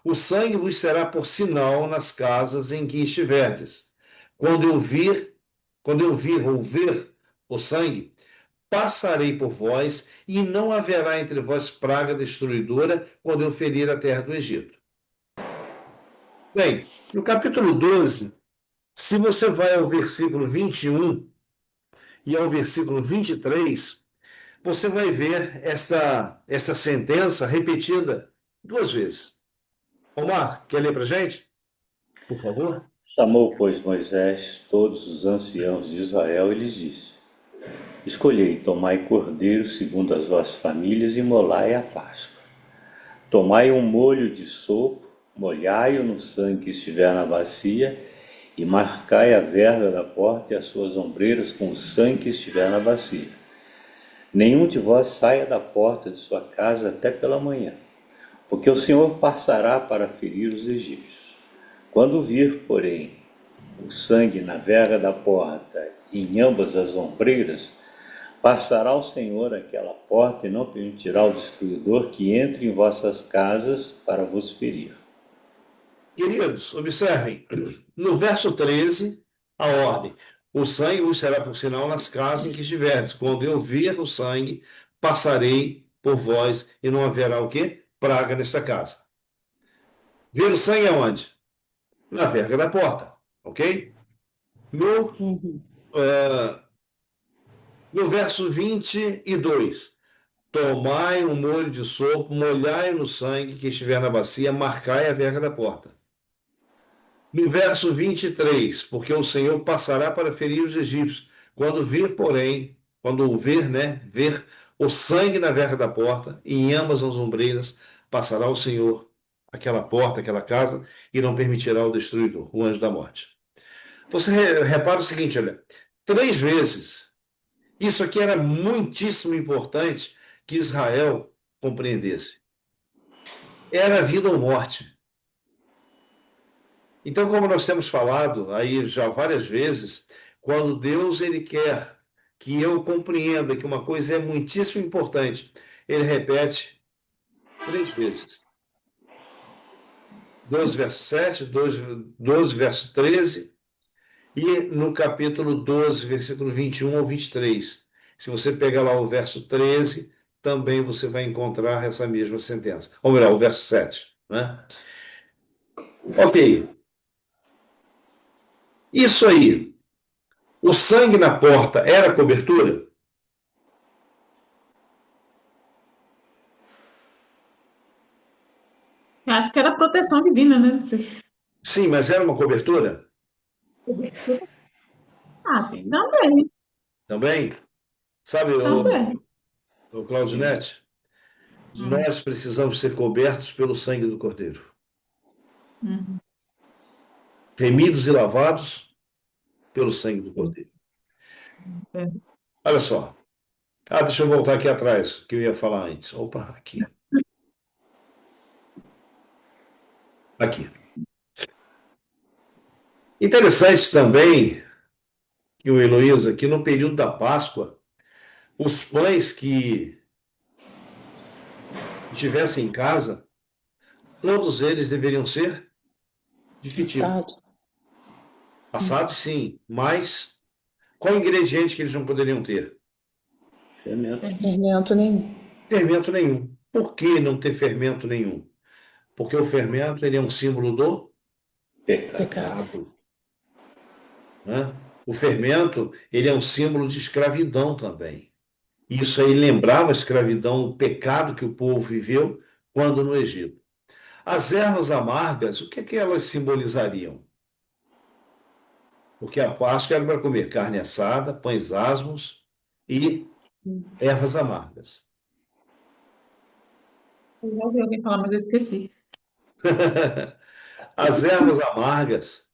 O sangue vos será por sinal nas casas em que estiverdes. Quando eu vir ou ver o sangue, passarei por vós, e não haverá entre vós praga destruidora quando eu ferir a terra do Egito. Bem, no capítulo 12, se você vai ao versículo 21 e ao versículo 23, você vai ver esta sentença repetida duas vezes. Omar, quer ler para a gente? Por favor. Chamou, pois, Moisés todos os anciãos de Israel e lhes disse: Escolhei, tomai cordeiro segundo as vossas famílias e molai a Páscoa. Tomai um molho de sopo, molhai-o no sangue que estiver na bacia e marcai a verga da porta e as suas ombreiras com o sangue que estiver na bacia. Nenhum de vós saia da porta de sua casa até pela manhã, porque o Senhor passará para ferir os egípcios. Quando vir, porém, o sangue na verga da porta e em ambas as ombreiras, passará o Senhor aquela porta e não permitirá ao destruidor que entre em vossas casas para vos ferir. Queridos, observem, no verso 13, a ordem: o sangue vos será por sinal nas casas em que estiverdes. Quando eu ver o sangue, passarei por vós e não haverá o quê? Praga nesta casa. Ver o sangue aonde? Na verga da porta, ok? No, no verso 22, tomai um molho de sopo, molhai no sangue que estiver na bacia, marcai a verga da porta. No verso 23, porque o Senhor passará para ferir os egípcios. Quando vir, porém, quando o ver, né, ver o sangue na verga da porta e em ambas as ombreiras, passará o Senhor aquela porta, aquela casa, e não permitirá o destruidor, o anjo da morte. Você repara o seguinte, olha, 3 vezes. Isso aqui era muitíssimo importante que Israel compreendesse. Era vida ou morte. Então, como nós temos falado aí já várias vezes, quando Deus ele quer que eu compreenda que uma coisa é muitíssimo importante, ele repete 3 vezes. 12, verso 7, 12, verso 13, e no capítulo 12, versículo 21 ao 23. Se você pegar lá o verso 13, também você vai encontrar essa mesma sentença. Ou melhor, o verso 7. Né? Ok. Isso aí. O sangue na porta era cobertura? Eu acho que era proteção divina, né? Não sei. Sim, mas era uma cobertura Ah, Sim. também, também? Sabe, também. o Sim. Claudinete, Hum, nós precisamos ser cobertos pelo sangue do Cordeiro, hum, remidos e lavados pelo sangue do Cordeiro. é. Olha só. Ah, deixa eu voltar aqui atrás, que eu ia falar antes. Opa, aqui. Aqui. Interessante também, que o Heloísa, que no período da Páscoa, os pães que tivessem em casa, todos eles deveriam ser de que tipo? Assado. Assados, sim, mas qual ingrediente que eles não poderiam ter? Fermento. Fermento nenhum. Fermento nenhum. Por que não ter fermento nenhum? Porque o fermento ele é um símbolo do Pecado. Pecado. pecado, né? O fermento ele é um símbolo de escravidão também. Isso aí lembrava a escravidão, o pecado que o povo viveu quando no Egito. As ervas amargas, o que é que elas simbolizariam? Porque a Páscoa era para comer carne assada, pães asmos e ervas amargas. Eu já ouvi alguém falar, mas eu esqueci. As ervas amargas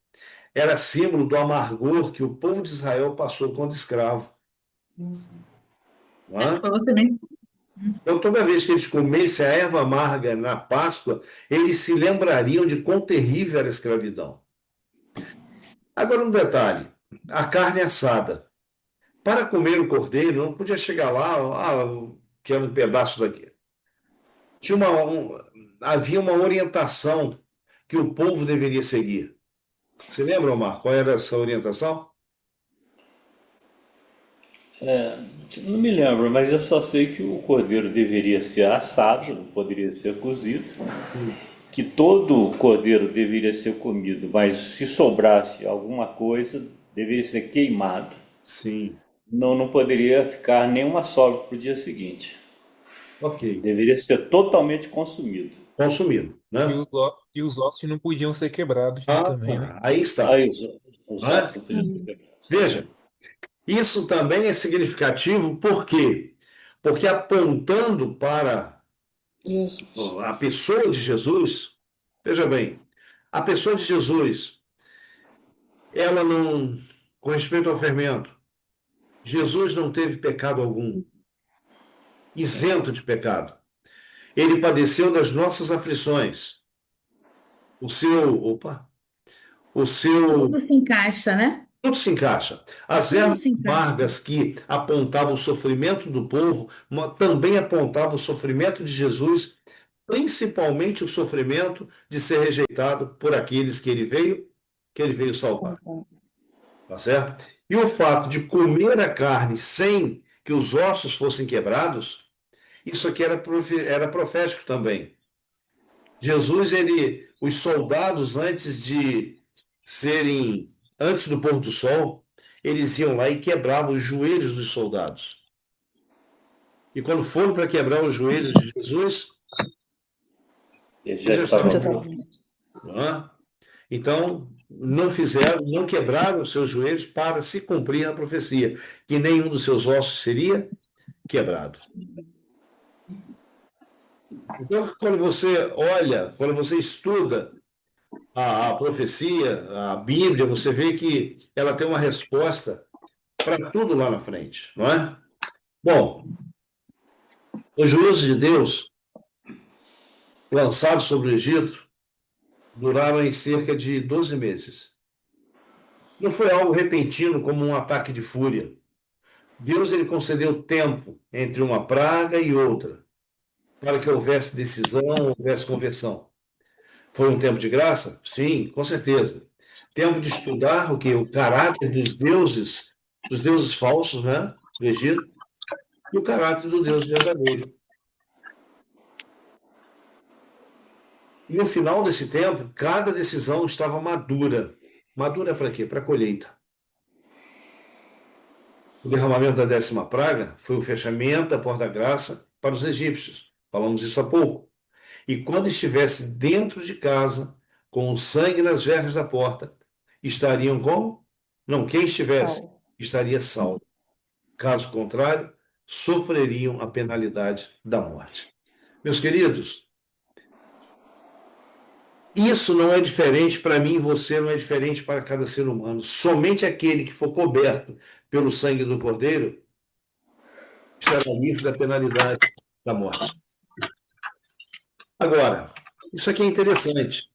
era símbolo do amargor que o povo de Israel passou quando escravo. Não é? Foi você mesmo. Então, toda vez que eles comessem a erva amarga na Páscoa, eles se lembrariam de quão terrível era a escravidão. Agora, um detalhe: a carne assada. Para comer o cordeiro, não podia chegar lá, quero um pedaço daqui. Tinha havia uma orientação que o povo deveria seguir. Você lembra, Omar, qual era essa orientação? Não me lembro, mas eu só sei que o cordeiro deveria ser assado, não poderia ser cozido, que todo cordeiro deveria ser comido, mas se sobrasse alguma coisa, deveria ser queimado. Sim, Não poderia ficar nenhuma sobra para o dia seguinte. ok. Deveria ser totalmente consumido. Consumido, né? E os ossos não podiam ser quebrados, né, Ah, também, né? aí está. Aí os Não ossos é? não podiam ser quebrados. Veja, isso também é significativo, por quê? Porque apontando para Jesus. a pessoa de Jesus, veja bem, a pessoa de Jesus, ela não, com respeito ao fermento, Jesus não teve pecado algum, Sim. isento de pecado. Ele padeceu das nossas aflições. O seu, opa, o seu, Tudo se encaixa, né? tudo se encaixa. As Tudo ervas se encaixa. amargas que apontavam o sofrimento do povo, também apontavam o sofrimento de Jesus, principalmente o sofrimento de ser rejeitado por aqueles que ele veio salvar. Tá certo? E o fato de comer a carne sem que os ossos fossem quebrados, isso aqui era profético também. Jesus, os soldados, antes do pôr do sol, eles iam lá e quebravam os joelhos dos soldados. E quando foram para quebrar os joelhos de Jesus, Ele já ele já estava estava Já estava morto. morto. Não é? Então, não fizeram, não quebraram os seus joelhos para se cumprir a profecia, que nenhum dos seus ossos seria quebrado. Então, quando você estuda a profecia, a Bíblia, você vê que ela tem uma resposta para tudo lá na frente, não é? Bom, os juízos de Deus lançados sobre o Egito duraram em cerca de 12 meses. Não foi algo repentino como um ataque de fúria. Deus ele concedeu tempo entre uma praga e outra, para que houvesse decisão, houvesse conversão. Foi um tempo de graça? Sim, com certeza. Tempo de estudar o que? O caráter dos deuses falsos, né? Do Egito, e o caráter do Deus verdadeiro. E no final desse tempo, cada decisão estava madura. Madura para quê? Para a colheita. O derramamento da 10ª praga foi o fechamento da porta da graça para os egípcios. Falamos isso há pouco. E quando estivesse dentro de casa, com o sangue nas vergas da porta, estariam como? Não, quem estivesse Salvo. estaria salvo. Caso contrário, sofreriam a penalidade da morte. Meus queridos, isso não é diferente para mim e você, não é diferente para cada ser humano. Somente aquele que for coberto pelo sangue do Cordeiro estará livre da penalidade da morte. Agora, isso aqui é interessante.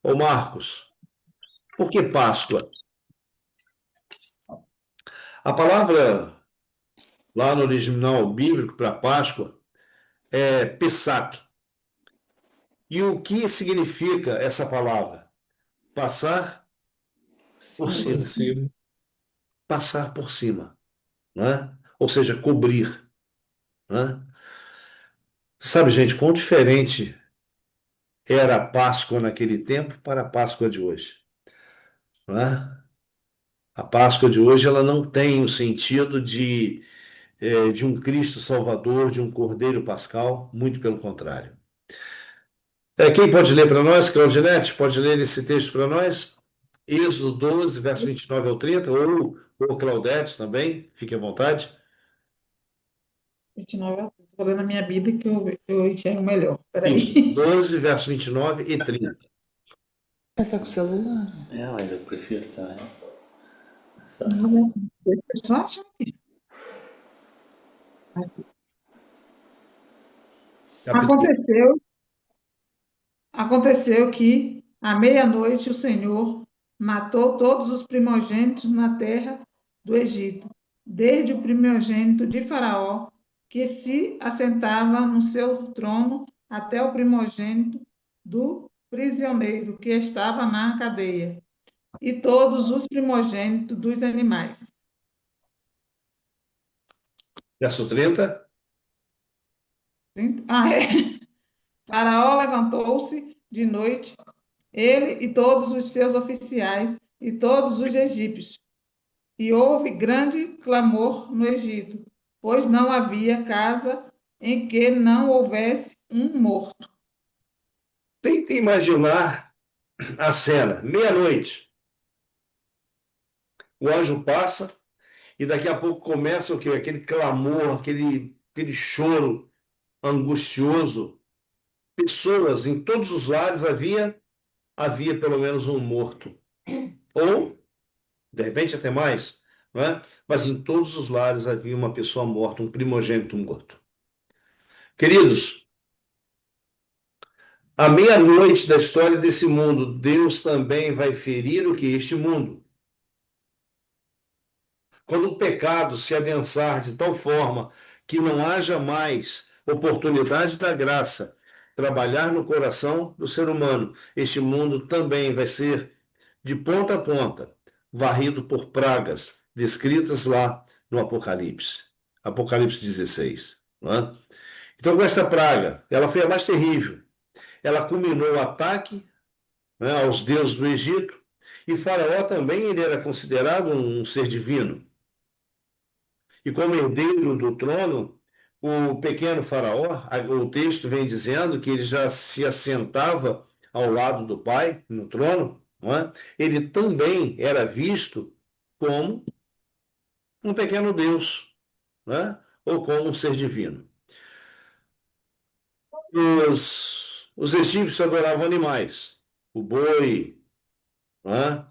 Ô Marcos, por que Páscoa? A palavra lá no original bíblico para Páscoa é Pesach. E o que significa essa palavra? Passar por Sim. cima. Sim. Passar por cima, né? Ou seja, cobrir, né? Sabe, gente, quão diferente era a Páscoa naquele tempo para a Páscoa de hoje, né? A Páscoa de hoje ela não tem o sentido de um Cristo Salvador, de um Cordeiro Pascal, muito pelo contrário. Quem pode ler para nós, Claudinete? Pode ler esse texto para nós? Êxodo 12, verso 29 ao 30, ou Claudete também, fique à vontade. 29, vou ler na minha Bíblia que eu enxergo melhor. Isso, Peraí. 12, verso 29 e 30. Vai estar com o celular? Mas eu prefiro também. Só- Deixa eu só achar aqui. Capítulo Aconteceu que, à meia-noite, o Senhor matou todos os primogênitos na terra do Egito, desde o primogênito de Faraó, que se assentava no seu trono, até o primogênito do prisioneiro que estava na cadeia, e todos os primogênitos dos animais. verso 30. Faraó levantou-se de noite, ele e todos os seus oficiais e todos os egípcios. E houve grande clamor no Egito, pois não havia casa em que não houvesse um morto. Tente imaginar a cena. Meia-noite. O anjo passa e daqui a pouco começa o quê? Aquele clamor, aquele choro angustioso. Pessoas, em todos os lares havia pelo menos um morto. Ou, de repente, até mais, não é? Mas em todos os lares havia uma pessoa morta, um primogênito morto. Queridos, à meia-noite da história desse mundo, Deus também vai ferir o que? Este mundo. Quando o pecado se adensar de tal forma que não haja mais oportunidade da graça trabalhar no coração do ser humano, este mundo também vai ser, de ponta a ponta, varrido por pragas descritas lá no Apocalipse. Apocalipse 16. Não é? Então, com esta praga, ela foi a mais terrível. Ela culminou o ataque, né, aos deuses do Egito, e Faraó também ele era considerado um ser divino. E como herdeiro do trono, o pequeno Faraó, o texto vem dizendo que ele já se assentava ao lado do pai no trono, não é? Ele também era visto como um pequeno Deus, né? Ou como um ser divino. Os egípcios adoravam animais, o boi, né?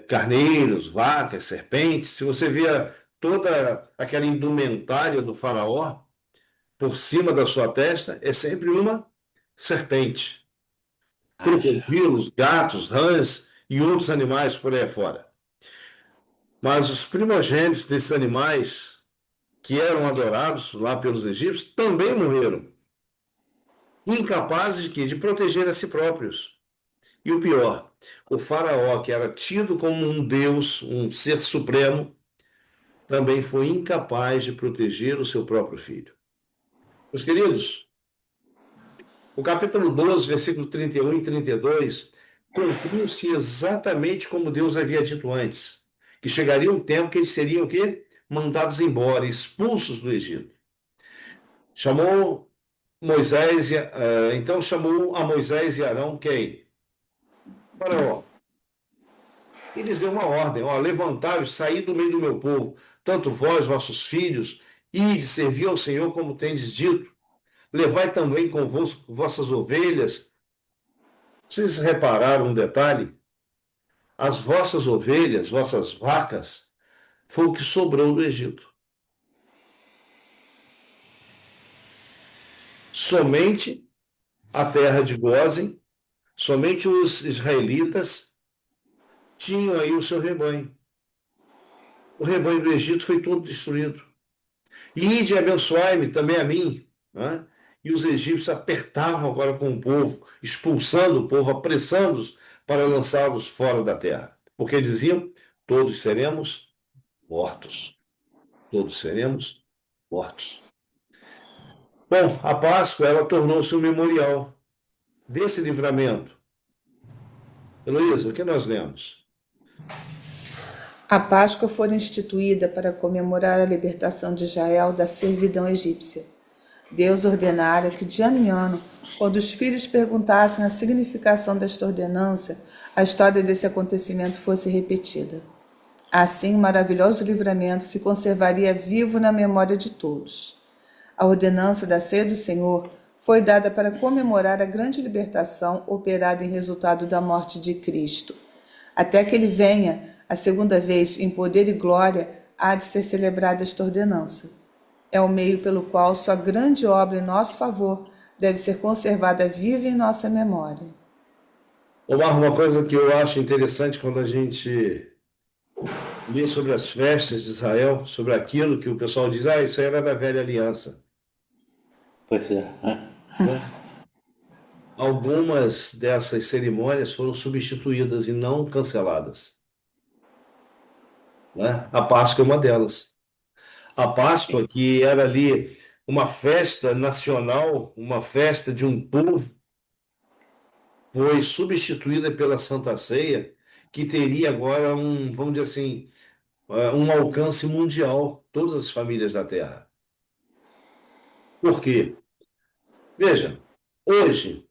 Carneiros, vacas, serpentes. Se você via toda aquela indumentária do faraó por cima da sua testa, é sempre uma serpente. Acha. Crocodilos, gatos, rãs e outros animais por aí fora. Mas os primogênitos desses animais que eram adorados lá pelos egípcios também morreram, incapazes de quê? De proteger a si próprios. E o pior, o faraó, que era tido como um deus, um ser supremo, também foi incapaz de proteger o seu próprio filho. Meus queridos, o capítulo 12, versículo 31 e 32, cumpriu-se exatamente como Deus havia dito antes, que chegaria um tempo que eles seriam o quê? Mandados embora, expulsos do Egito. Chamou Então chamou a Moisés e Arão quem? Faraó. E lhes deu uma ordem: ó, levantai-vos, saí do meio do meu povo, tanto vós, vossos filhos, ide servir ao Senhor como tendes dito. Levai também convosco vossas ovelhas. Vocês repararam um detalhe? As vossas ovelhas, vossas vacas, foi o que sobrou do Egito. Somente a terra de Gósen, somente os israelitas tinham aí o seu rebanho. O rebanho do Egito foi todo destruído. Ide e abençoai-me também a mim. Né? E os egípcios apertavam agora com o povo, expulsando o povo, apressando-os para lançá-los fora da terra. Porque diziam: todos seremos mortos. Todos seremos mortos. Bom, a Páscoa, ela tornou-se um memorial desse livramento. Heloísa, o que nós lemos? A Páscoa foi instituída para comemorar a libertação de Israel da servidão egípcia. Deus ordenara que, de ano em ano, quando os filhos perguntassem a significação desta ordenança, a história desse acontecimento fosse repetida. Assim, o maravilhoso livramento se conservaria vivo na memória de todos. A ordenança da ceia do Senhor foi dada para comemorar a grande libertação operada em resultado da morte de Cristo. Até que ele venha, a segunda vez, em poder e glória, há de ser celebrada esta ordenança. É o meio pelo qual sua grande obra em nosso favor deve ser conservada viva em nossa memória. Omar, uma coisa que eu acho interessante quando a gente lê sobre as festas de Israel, sobre aquilo que o pessoal diz: isso aí era da velha aliança. Pois é. Algumas dessas cerimônias foram substituídas e não canceladas. Né? A Páscoa é uma delas. A Páscoa, que era ali uma festa nacional, uma festa de um povo, foi substituída pela Santa Ceia, que teria agora vamos dizer assim, um alcance mundial, todas as famílias da Terra. Por quê? Veja, hoje,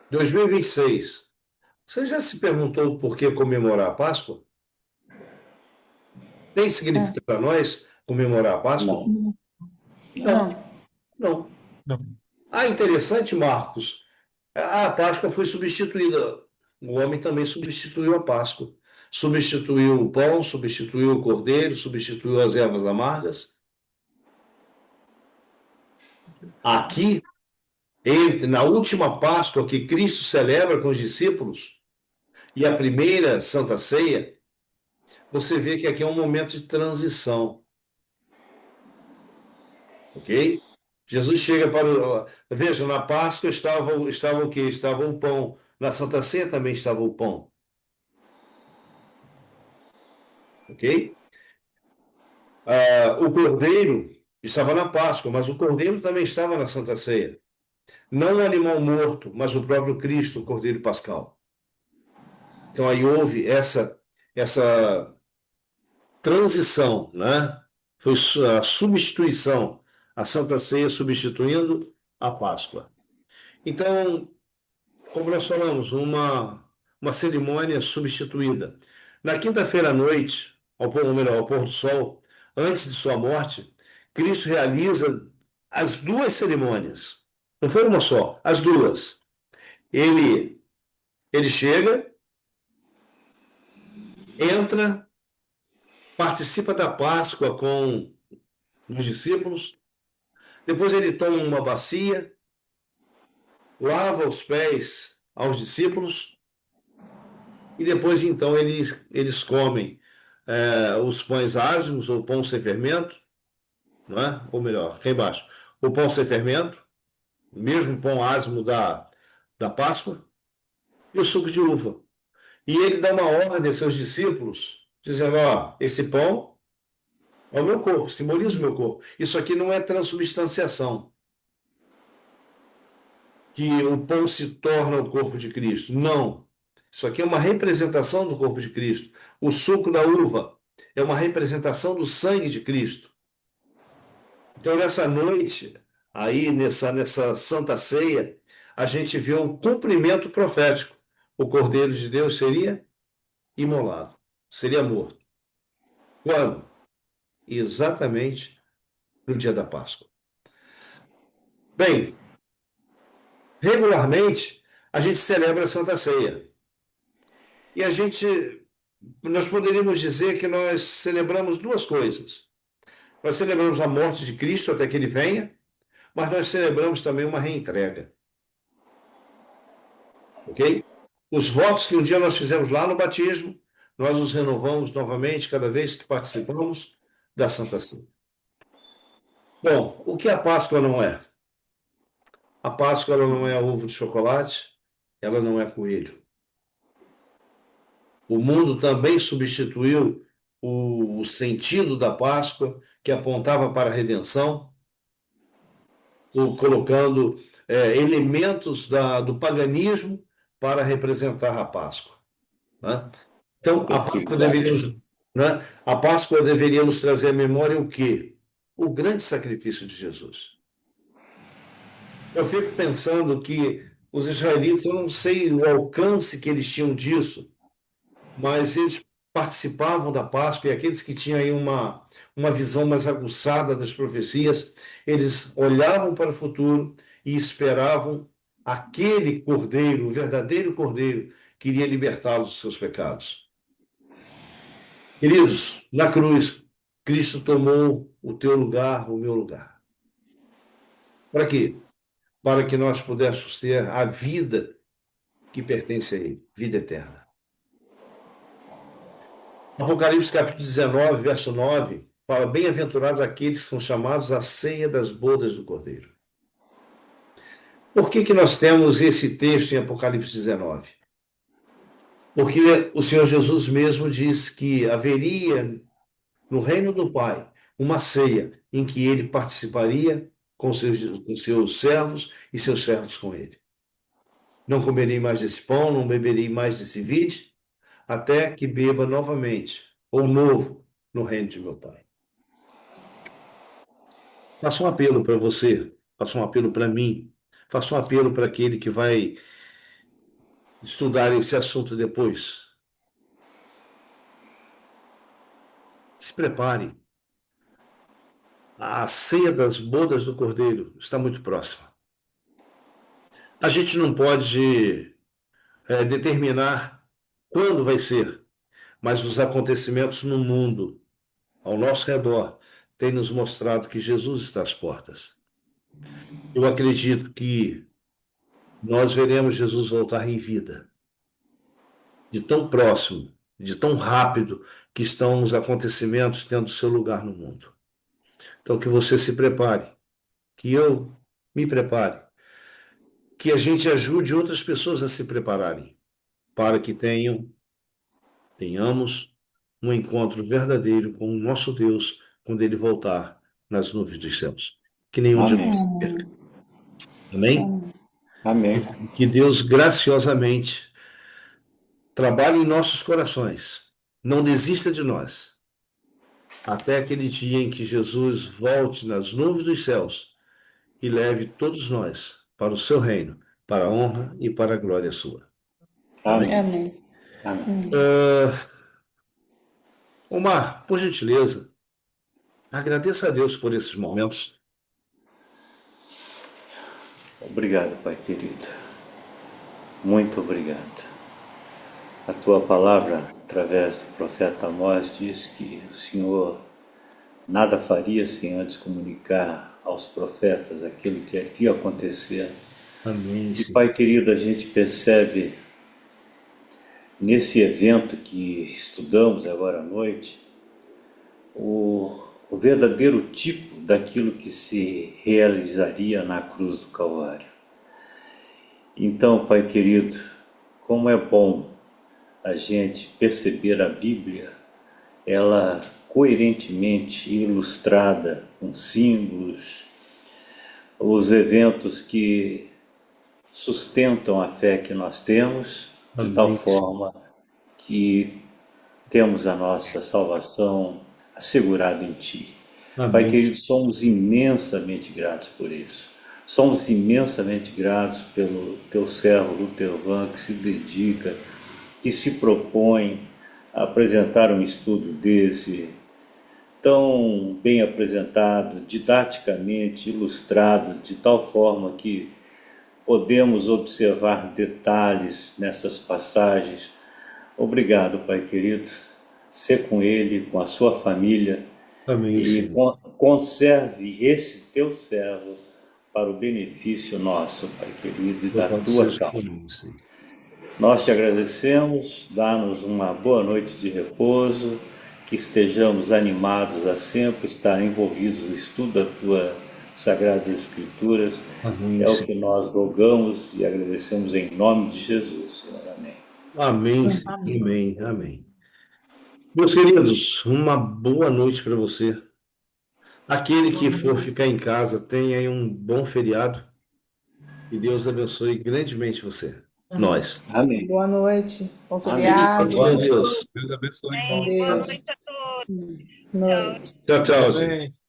2026, você já se perguntou por que comemorar a Páscoa? Tem significado para nós comemorar a Páscoa? Não. Não. Não. Não. Interessante, Marcos. A Páscoa foi substituída. O homem também substituiu a Páscoa. Substituiu o pão, substituiu o cordeiro, substituiu as ervas amargas. Aqui, na última Páscoa que Cristo celebra com os discípulos, e a primeira Santa Ceia, você vê que aqui é um momento de transição. Ok? Jesus chega para o... Veja, na Páscoa estava o quê? Estava o pão. Na Santa Ceia também estava o pão. Ok? O cordeiro estava na Páscoa, mas o cordeiro também estava na Santa Ceia. Não o animal morto, mas o próprio Cristo, o cordeiro pascal. Então aí houve essa transição, né? Foi a substituição, a Santa Ceia substituindo a Páscoa. Então, como nós falamos, uma cerimônia substituída. Na quinta-feira à noite, ao pôr do sol, antes de sua morte, Cristo realiza as duas cerimônias. Não foi uma só, as duas. Ele chega, entra, participa da Páscoa com os discípulos, depois ele toma uma bacia, lava os pés aos discípulos, e depois, então, eles comem os pães ázimos, ou pão sem fermento, não é? Ou melhor, aqui embaixo, o pão sem fermento, o mesmo pão ázimo da Páscoa, e o suco de uva. E ele dá uma ordem aos seus discípulos, dizendo: esse pão é o meu corpo, simboliza o meu corpo. Isso aqui não é transubstanciação, que o pão se torna o corpo de Cristo. Não. Isso aqui é uma representação do corpo de Cristo. O suco da uva é uma representação do sangue de Cristo. Então, nessa noite, aí nessa Santa Ceia, a gente vê o cumprimento profético. O Cordeiro de Deus seria imolado, seria morto. Quando? Exatamente no dia da Páscoa. Bem, regularmente a gente celebra a Santa Ceia. E nós poderíamos dizer que nós celebramos duas coisas. Nós celebramos a morte de Cristo até que ele venha, mas nós celebramos também uma reentrega. Ok? Os votos que um dia nós fizemos lá no batismo, nós os renovamos novamente cada vez que participamos da Santa Ceia. Bom, o que a Páscoa não é? A Páscoa ela não é ovo de chocolate, ela não é coelho. O mundo também substituiu o sentido da Páscoa, que apontava para a redenção, colocando elementos do paganismo para representar a Páscoa. Né? Então, a Páscoa deveria nos trazer à memória o quê? O grande sacrifício de Jesus. Eu fico pensando que os israelitas, eu não sei o alcance que eles tinham disso, mas eles participavam da Páscoa, e aqueles que tinham aí uma visão mais aguçada das profecias, eles olhavam para o futuro e esperavam aquele Cordeiro, o verdadeiro Cordeiro, que iria libertá-los dos seus pecados. Queridos, na cruz, Cristo tomou o teu lugar, o meu lugar. Para quê? Para que nós pudéssemos ter a vida que pertence a Ele, vida eterna. Apocalipse capítulo 19, verso 9, fala: bem-aventurados aqueles que são chamados à ceia das bodas do Cordeiro. Por que nós temos esse texto em Apocalipse 19? Porque o Senhor Jesus mesmo disse que haveria no reino do Pai uma ceia em que ele participaria com seus servos e seus servos com ele. Não comerei mais desse pão, não beberei mais desse vinho, até que beba novamente, ou novo, no reino de meu Pai. Faço um apelo para você, faço um apelo para mim, faço um apelo para aquele que vai estudar esse assunto depois. Se prepare. A ceia das bodas do Cordeiro está muito próxima. A gente não pode determinar quando vai ser, mas os acontecimentos no mundo, ao nosso redor, têm nos mostrado que Jesus está às portas. Eu acredito que nós veremos Jesus voltar em vida, de tão próximo, de tão rápido que estão os acontecimentos tendo seu lugar no mundo. Então, que você se prepare, que eu me prepare, que a gente ajude outras pessoas a se prepararem, para que tenhamos um encontro verdadeiro com o nosso Deus quando Ele voltar nas nuvens dos céus. Que nenhum de Amém. nós se perca. Amém? Amém. Que Deus graciosamente trabalhe em nossos corações. Não desista de nós. Até aquele dia em que Jesus volte nas nuvens dos céus e leve todos nós para o seu reino, para a honra e para a glória sua. Amém. Amém. Amém. Omar, por gentileza, agradeça a Deus por esses momentos. Obrigado, Pai querido. Muito obrigado. A tua palavra, através do profeta Amós, diz que o Senhor nada faria sem antes comunicar aos profetas aquilo que ia acontecer. Amém. E, Pai querido, a gente percebe nesse evento que estudamos agora à noite o verdadeiro tipo daquilo que se realizaria na cruz do Calvário. Então, Pai querido, como é bom a gente perceber a Bíblia, ela coerentemente ilustrada com símbolos, os eventos que sustentam a fé que nós temos, de tal forma que temos a nossa salvação assegurada em Ti. Pai Amém. querido, somos imensamente gratos por isso. Somos imensamente gratos pelo teu servo Lutervan, que se dedica, que se propõe a apresentar um estudo desse, tão bem apresentado, didaticamente ilustrado, de tal forma que podemos observar detalhes nessas passagens. Obrigado, Pai querido. Ser com ele, com a sua família, Amém, e Senhor. conserve esse teu servo para o benefício nosso, Pai querido, e da Louvado tua seja o teu causa. nome, Senhor. Nós te agradecemos, dá-nos uma boa noite de repouso, que estejamos animados a sempre estar envolvidos no estudo da tua Sagradas Escrituras. Amém, É o Senhor. que nós rogamos e agradecemos em nome de Jesus, Senhor. Amém. Amém, Senhor. Amém. Amém, amém. Meus queridos, uma boa noite para você. Aquele que for ficar em casa, tenha aí um bom feriado. E Deus abençoe grandemente você. Nós. Amém. Boa noite. Bom Amém. Fique feriado. Boa com noite. Deus. Deus abençoe, Com irmão. Deus. Noite. Tchau, tchau, gente. Amém.